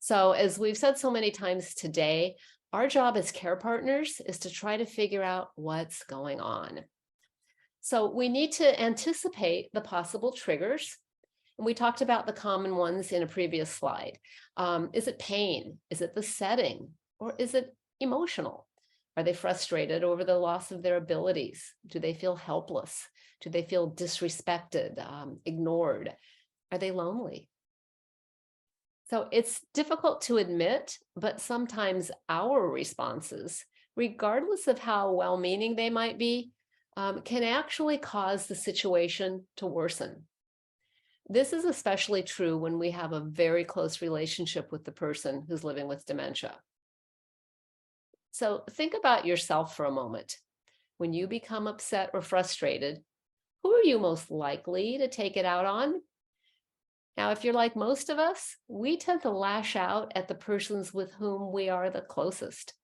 So as we've said so many times today, our job as care partners is to try to figure out what's going on. So we need to anticipate the possible triggers. And we talked about the common ones in a previous slide. Is it pain? Is it the setting? Or is it emotional? Are they frustrated over the loss of their abilities? Do they feel helpless? Do they feel disrespected, ignored? Are they lonely? So it's difficult to admit, but sometimes our responses, regardless of how well-meaning they might be, can actually cause the situation to worsen. This is especially true when we have a very close relationship with the person who's living with dementia. So think about yourself for a moment. When you become upset or frustrated, who are you most likely to take it out on? Now, if you're like most of us, we tend to lash out at the persons with whom we are the closest,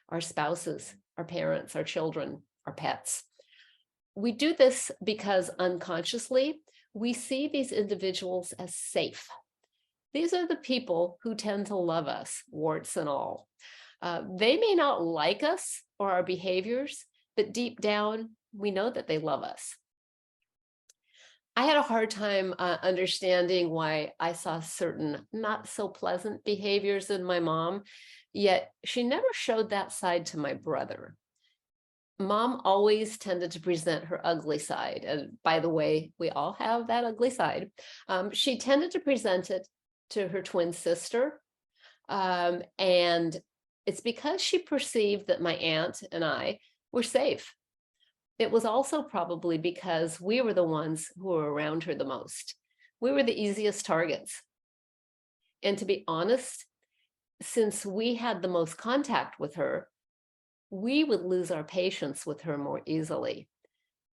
our spouses, our parents, our children, our pets. We do this because unconsciously, we see these individuals as safe. These are the people who tend to love us, warts and all. They may not like us or our behaviors, but deep down, we know that they love us. I had a hard time understanding why I saw certain not so pleasant behaviors in my mom, yet she never showed that side to my brother. Mom always tended to present her ugly side. And by the way, we all have that ugly side. She tended to present it to her twin sister. And it's because she perceived that my aunt and I were safe. It was also probably because we were the ones who were around her the most. We were the easiest targets. And to be honest, since we had the most contact with her, we would lose our patience with her more easily.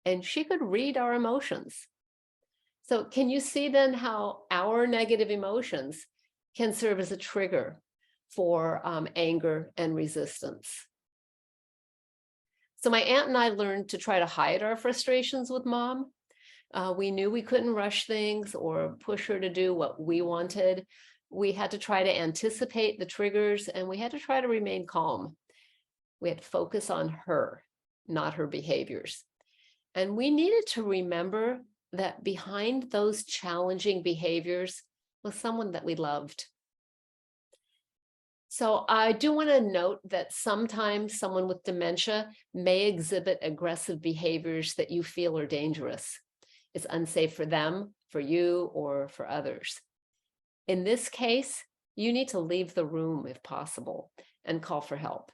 And she could read our emotions. So can you see then how our negative emotions can serve as a trigger for anger and resistance? So my aunt and I learned to try to hide our frustrations with mom. We knew we couldn't rush things or push her to do what we wanted. We had to try to anticipate the triggers, and we had to try to remain calm. We had to focus on her, not her behaviors. And we needed to remember that behind those challenging behaviors was someone that we loved. So I do want to note that sometimes someone with dementia may exhibit aggressive behaviors that you feel are dangerous. It's unsafe for them, for you, or for others. In this case, you need to leave the room if possible and call for help.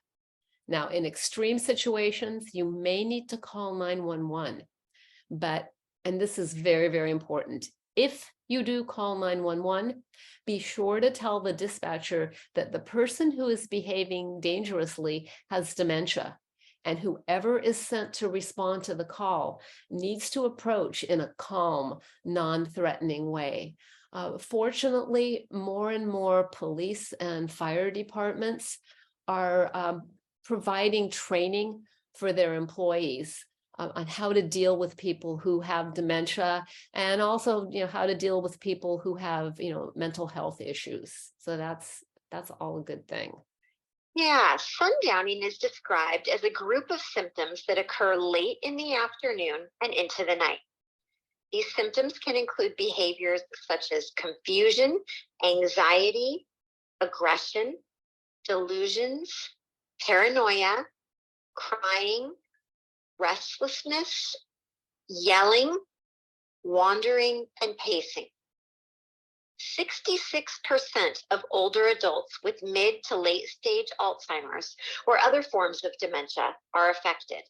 Now, in extreme situations, you may need to call 911, and this is very, very important. If you do call 911, be sure to tell the dispatcher that the person who is behaving dangerously has dementia, and whoever is sent to respond to the call needs to approach in a calm, non-threatening way. Fortunately, more and more police and fire departments are providing training for their employees on how to deal with people who have dementia, and also, how to deal with people who have, mental health issues. So that's all a good thing. Yeah, sundowning is described as a group of symptoms that occur late in the afternoon and into the night. These symptoms can include behaviors such as confusion, anxiety, aggression, delusions, paranoia, crying, restlessness, yelling, wandering, and pacing. 66% of older adults with mid to late stage Alzheimer's or other forms of dementia are affected.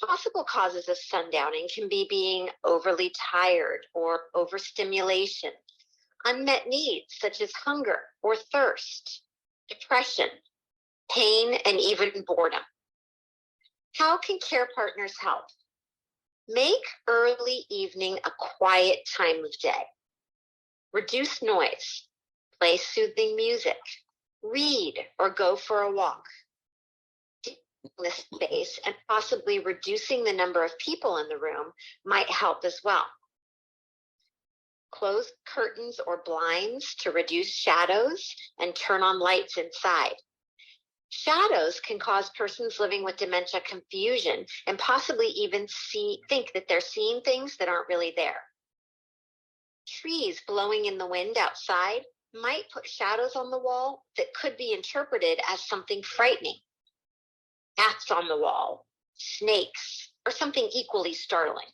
Possible causes of sundowning can be being overly tired or overstimulation, unmet needs such as hunger or thirst, depression, pain, and even boredom. How can care partners help? Make early evening a quiet time of day. Reduce noise. Play soothing music. Read or go for a walk. The space and possibly reducing the number of people in the room might help as well. Close curtains or blinds to reduce shadows and turn on lights inside. Shadows can cause persons living with dementia confusion and possibly even think that they're seeing things that aren't really there. Trees blowing in the wind outside might put shadows on the wall that could be interpreted as something frightening. Bats on the wall, snakes, or something equally startling.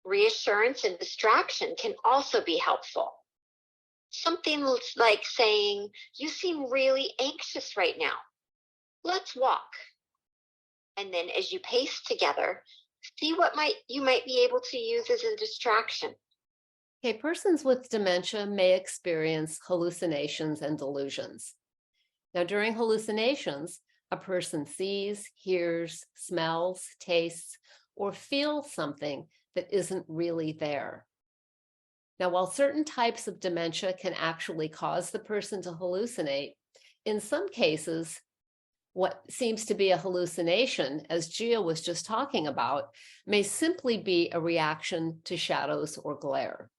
Reassurance and distraction can also be helpful. Something like saying, "You seem really anxious right now. Let's walk." And then as you pace together, see what you might be able to use as a distraction. Okay, persons with dementia may experience hallucinations and delusions. Now, during hallucinations, a person sees, hears, smells, tastes, or feels something that isn't really there. Now, while certain types of dementia can actually cause the person to hallucinate, in some cases, what seems to be a hallucination, as Gia was just talking about, may simply be a reaction to shadows or glare.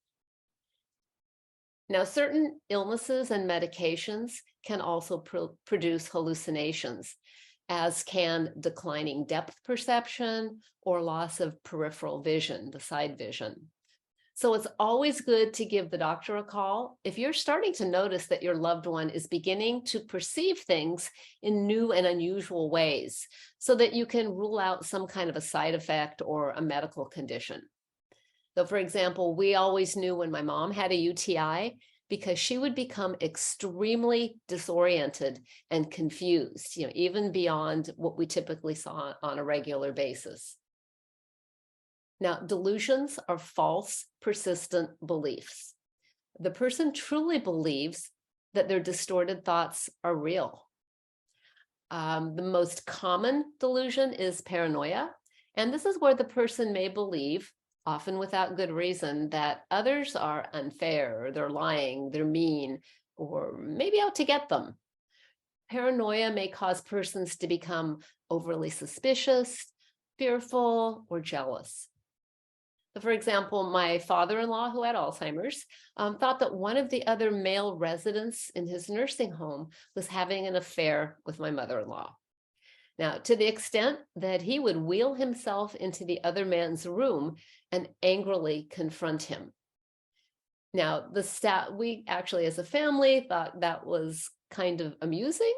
Now, certain illnesses and medications can also produce hallucinations, as can declining depth perception or loss of peripheral vision, the side vision. So it's always good to give the doctor a call if you're starting to notice that your loved one is beginning to perceive things in new and unusual ways, so that you can rule out some kind of a side effect or a medical condition. So, for example, we always knew when my mom had a UTI because she would become extremely disoriented and confused, even beyond what we typically saw on a regular basis. Now, delusions are false, persistent beliefs. The person truly believes that their distorted thoughts are real. The most common delusion is paranoia, and this is where the person may believe, often without good reason, that others are unfair, or they're lying, they're mean, or maybe out to get them. Paranoia may cause persons to become overly suspicious, fearful, or jealous. For example, my father-in-law, who had Alzheimer's, thought that one of the other male residents in his nursing home was having an affair with my mother-in-law. Now, to the extent that he would wheel himself into the other man's room and angrily confront him. Now, we actually, as a family, thought that was kind of amusing,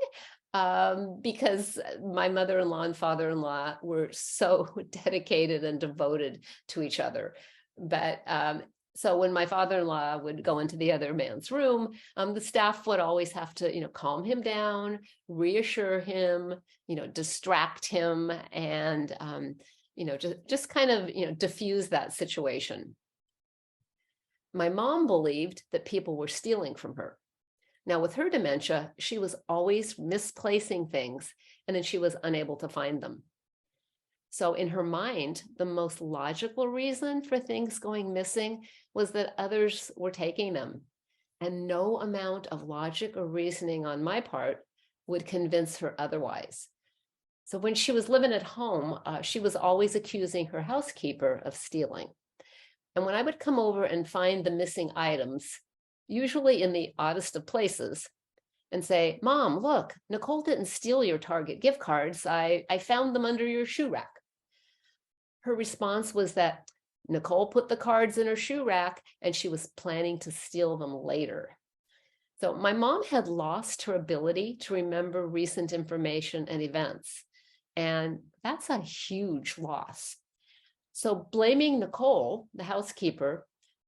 because my mother-in-law and father-in-law were so dedicated and devoted to each other. But so when my father-in-law would go into the other man's room, the staff would always have to, calm him down, reassure him, distract him, and just kind of, diffuse that situation. My mom believed that people were stealing from her. Now, with her dementia, she was always misplacing things, and then she was unable to find them. So in her mind, the most logical reason for things going missing was that others were taking them. And no amount of logic or reasoning on my part would convince her otherwise. So when she was living at home, she was always accusing her housekeeper of stealing. And when I would come over and find the missing items, usually in the oddest of places, and say, "Mom, look, Nicole didn't steal your Target gift cards. I found them under your shoe rack." Her response was that Nicole put the cards in her shoe rack and she was planning to steal them later. So my mom had lost her ability to remember recent information and events, and that's a huge loss. So blaming Nicole, the housekeeper,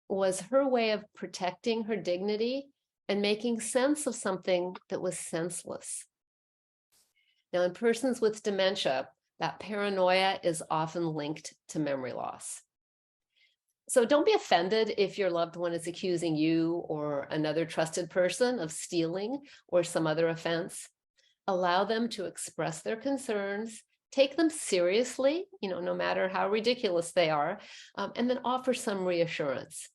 was her way of protecting her dignity and making sense of something that was senseless. Now, in persons with dementia, That paranoia is often linked to memory loss. So don't be offended if your loved one is accusing you or another trusted person of stealing or some other offense. Allow them to express their concerns, take them seriously, no matter how ridiculous they are, and then offer some reassurance.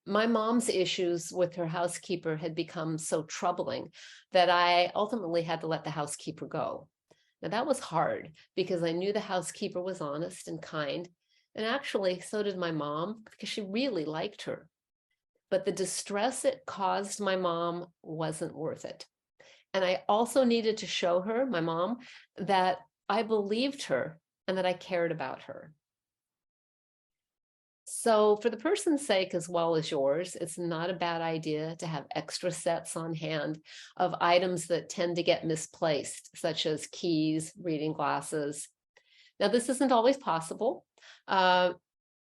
My mom's issues with her housekeeper had become so troubling that I ultimately had to let the housekeeper go. Now, that was hard because I knew the housekeeper was honest and kind. And actually, so did my mom because she really liked her. But the distress it caused my mom wasn't worth it. And I also needed to show her, my mom, that I believed her and that I cared about her. So for the person's sake as well as yours, it's not a bad idea to have extra sets on hand of items that tend to get misplaced, such as keys, reading glasses. Now, this isn't always possible.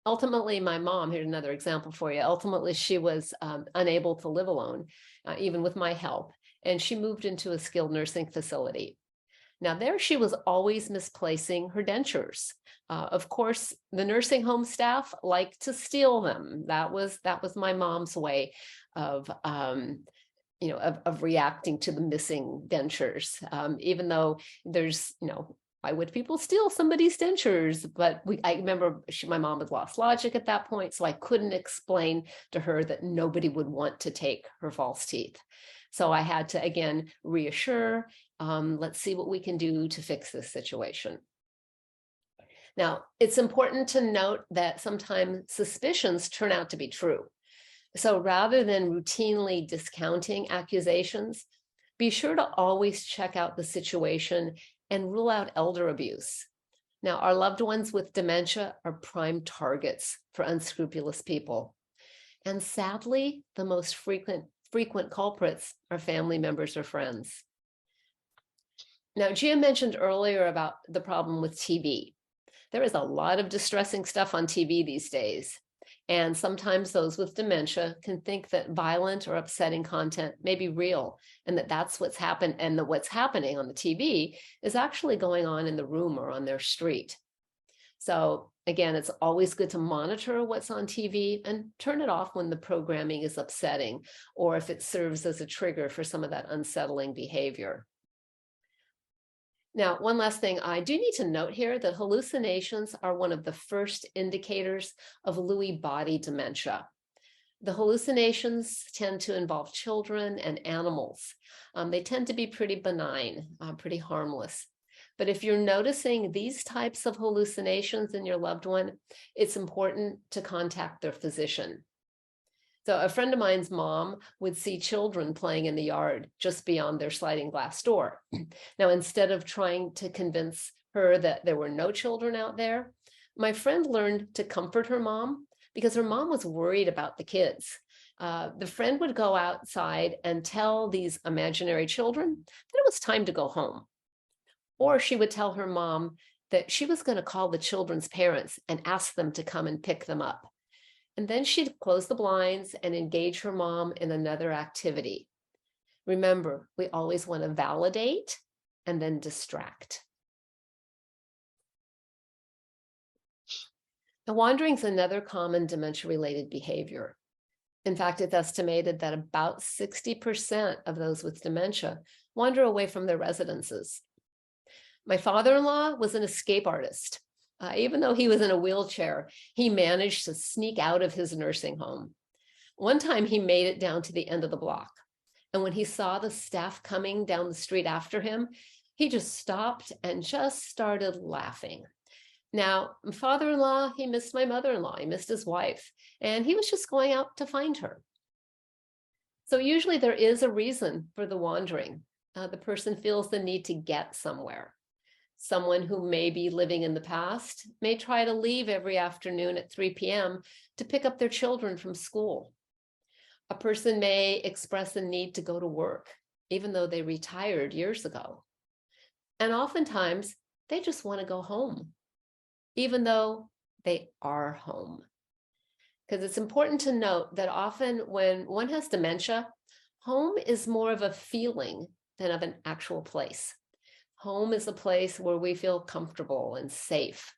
Ultimately, my mom, here's another example for you. Ultimately, she was unable to live alone, even with my help, and she moved into a skilled nursing facility. Now there she was always misplacing her dentures. Of course, the nursing home staff liked to steal them. That was my mom's way of of reacting to the missing dentures. Even though there's, why would people steal somebody's dentures? But I remember my mom had lost logic at that point, so I couldn't explain to her that nobody would want to take her false teeth. So I had to, again, reassure, let's see what we can do to fix this situation. Now, it's important to note that sometimes suspicions turn out to be true. So rather than routinely discounting accusations, be sure to always check out the situation and rule out elder abuse. Now, our loved ones with dementia are prime targets for unscrupulous people. And sadly, the most frequent culprits are family members or friends. Now, Gia mentioned earlier about the problem with TV. There is a lot of distressing stuff on TV these days. And sometimes those with dementia can think that violent or upsetting content may be real and that that's what's happened and that what's happening on the TV is actually going on in the room or on their street. So again, it's always good to monitor what's on TV and turn it off when the programming is upsetting or if it serves as a trigger for some of that unsettling behavior. Now, one last thing, I do need to note here that hallucinations are one of the first indicators of Lewy body dementia. The hallucinations tend to involve children and animals. They tend to be pretty benign, pretty harmless. But if you're noticing these types of hallucinations in your loved one, it's important to contact their physician. So a friend of mine's mom would see children playing in the yard just beyond their sliding glass door. Now, instead of trying to convince her that there were no children out there, my friend learned to comfort her mom because her mom was worried about the kids. The friend would go outside and tell these imaginary children that it was time to go home. Or she would tell her mom that she was going to call the children's parents and ask them to come and pick them up. And then she'd close the blinds and engage her mom in another activity. Remember, we always want to validate and then distract. Now, wandering is another common dementia-related behavior. In fact, it's estimated that about 60% of those with dementia wander away from their residences. My father-in-law was an escape artist. Even though he was in a wheelchair, he managed to sneak out of his nursing home. One time he made it down to the end of the block. And when he saw the staff coming down the street after him, he just stopped and just started laughing. Now, my father-in-law, he missed my mother-in-law, he missed his wife, and he was just going out to find her. So usually there is a reason for the wandering. The person feels the need to get somewhere. Someone who may be living in the past may try to leave every afternoon at 3 p.m. to pick up their children from school. A person may express a need to go to work, even though they retired years ago. And oftentimes, they just want to go home, even though they are home. Because it's important to note that often when one has dementia, home is more of a feeling than of an actual place. Home is a place where we feel comfortable and safe.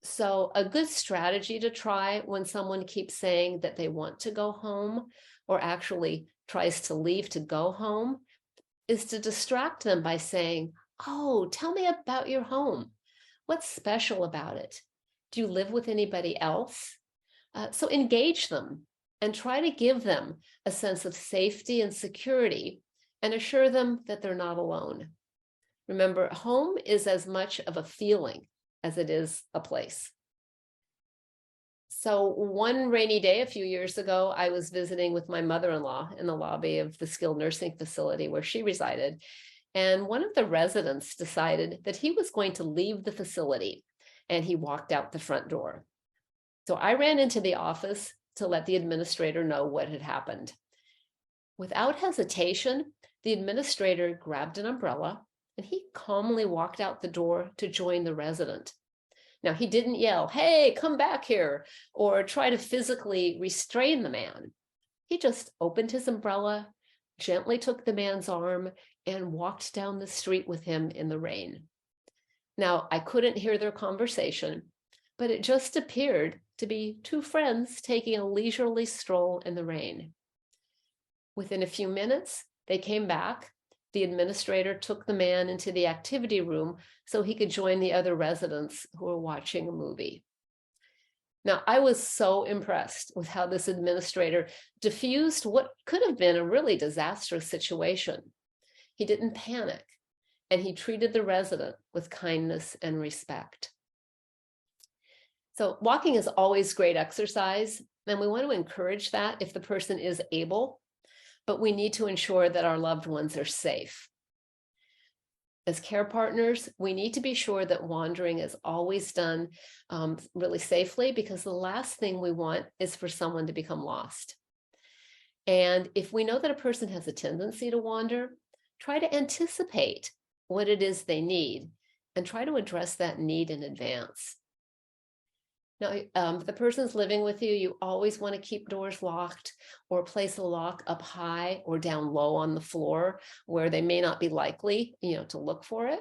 So a good strategy to try when someone keeps saying that they want to go home or actually tries to leave to go home is to distract them by saying, "Oh, tell me about your home. What's special about it? Do you live with anybody else?" So engage them and try to give them a sense of safety and security and assure them that they're not alone. Remember, home is as much of a feeling as it is a place. So one rainy day a few years ago, I was visiting with my mother-in-law in the lobby of the skilled nursing facility where she resided. And one of the residents decided that he was going to leave the facility, and he walked out the front door. So I ran into the office to let the administrator know what had happened. Without hesitation, the administrator grabbed an umbrella and he calmly walked out the door to join the resident. Now, he didn't yell, "Hey, come back here," or try to physically restrain the man. He just opened his umbrella, gently took the man's arm, and walked down the street with him in the rain. Now, I couldn't hear their conversation, but it just appeared to be two friends taking a leisurely stroll in the rain. Within a few minutes, they came back. The administrator took the man into the activity room so he could join the other residents who were watching a movie. Now, I was so impressed with how this administrator diffused what could have been a really disastrous situation. He didn't panic, and he treated the resident with kindness and respect. So walking is always great exercise, and we want to encourage that if the person is able, but we need to ensure that our loved ones are safe. As care partners, we need to be sure that wandering is always done really safely, because the last thing we want is for someone to become lost. And if we know that a person has a tendency to wander, try to anticipate what it is they need and try to address that need in advance. Now, if the person's living with you, you always want to keep doors locked or place a lock up high or down low on the floor where they may not be likely, to look for it.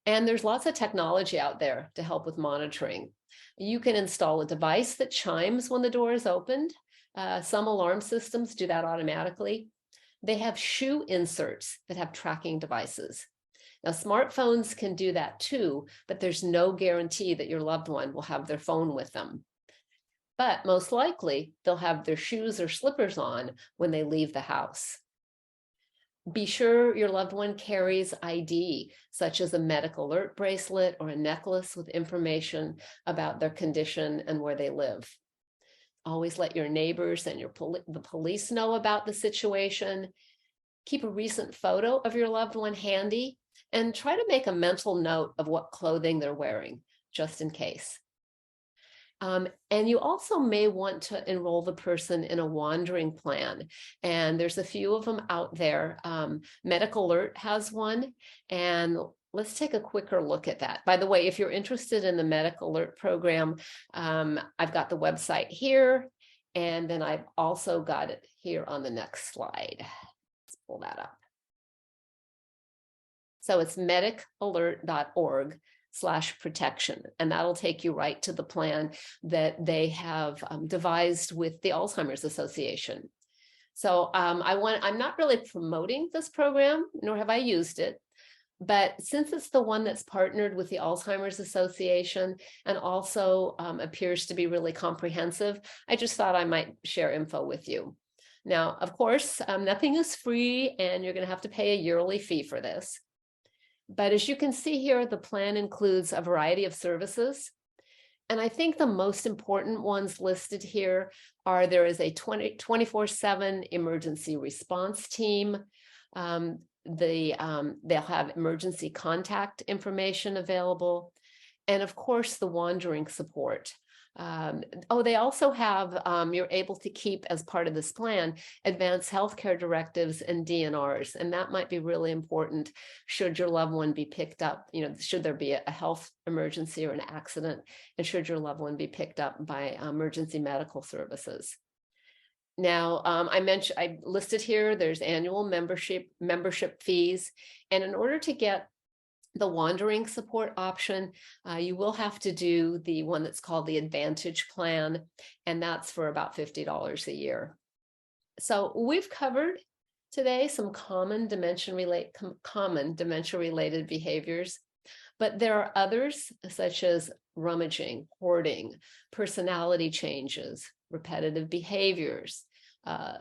And there's lots of technology out there to help with monitoring. You can install a device that chimes when the door is opened. Some alarm systems do that automatically. They have shoe inserts that have tracking devices. Now, smartphones can do that too, but there's no guarantee that your loved one will have their phone with them. But most likely, they'll have their shoes or slippers on when they leave the house. Be sure your loved one carries ID, such as a medical alert bracelet or a necklace with information about their condition and where they live. Always let your neighbors and the police know about the situation. Keep a recent photo of your loved one handy, and try to make a mental note of what clothing they're wearing, just in case. And you also may want to enroll the person in a wandering plan. And there's a few of them out there. Medical Alert has one, and let's take a quicker look at that. By the way, if you're interested in the Medical Alert program, I've got the website here, and then I've also got it here on the next slide. Let's pull that up. So it's medicalert.org/protection, and that'll take you right to the plan that they have devised with the Alzheimer's Association. So I'm not really promoting this program, nor have I used it, but since it's the one that's partnered with the Alzheimer's Association and also appears to be really comprehensive, I just thought I might share info with you. Now, of course, nothing is free, and you're going to have to pay a yearly fee for this. But as you can see here, the plan includes a variety of services. And I think the most important ones listed here are there is a 24/7 emergency response team. They'll have emergency contact information available. And of course, the wandering support. They also have, you're able to keep as part of this plan, advanced healthcare directives and DNRs. And that might be really important should your loved one be picked up, should there be a health emergency or an accident, and should your loved one be picked up by emergency medical services. Now, I listed here, there's annual membership fees. And in order to get the wandering support option, you will have to do the one that's called the Advantage Plan, and that's for about $50 a year. So we've covered today some common dementia-related behaviors, but there are others such as rummaging, hoarding, personality changes, repetitive behaviors,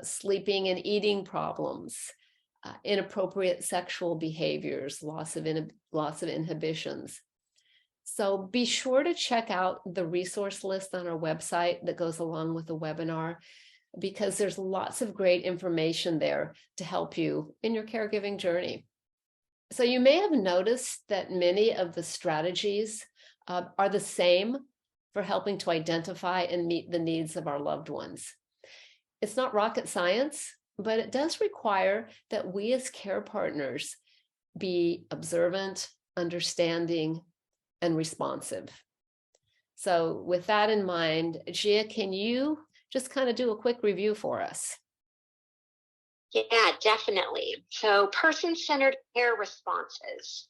sleeping and eating problems, inappropriate sexual behaviors, loss of inhibitions. So be sure to check out the resource list on our website that goes along with the webinar, because there's lots of great information there to help you in your caregiving journey. So you may have noticed that many of the strategies are the same for helping to identify and meet the needs of our loved ones. It's not rocket science, but it does require that we as care partners be observant, understanding, and responsive. So with that in mind, Gia, can you just kind of do a quick review for us? Yeah, definitely. So person-centered care responses.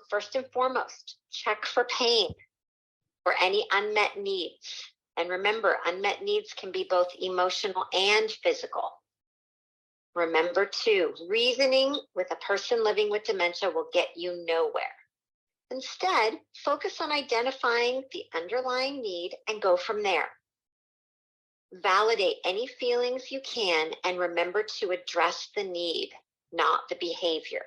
First and foremost, check for pain or any unmet needs. And remember, unmet needs can be both emotional and physical. Remember too, reasoning with a person living with dementia will get you nowhere. Instead, focus on identifying the underlying need and go from there. Validate any feelings you can and remember to address the need, not the behavior.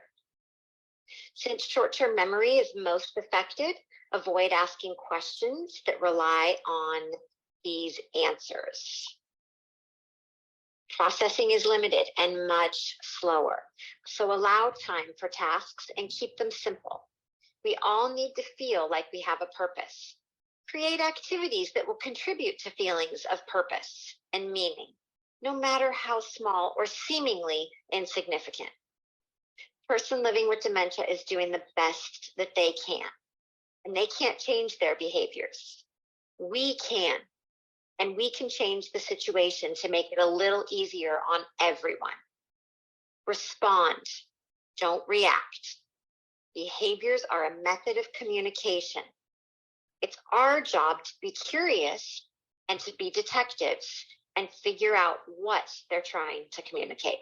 Since short-term memory is most affected, avoid asking questions that rely on these answers. Processing is limited and much slower, so allow time for tasks and keep them simple. We all need to feel like we have a purpose. Create activities that will contribute to feelings of purpose and meaning, no matter how small or seemingly insignificant. Person living with dementia is doing the best that they can, and they can't change their behaviors. We can, and we can change the situation to make it a little easier on everyone. Respond, don't react. Behaviors are a method of communication. It's our job to be curious and to be detectives and figure out what they're trying to communicate.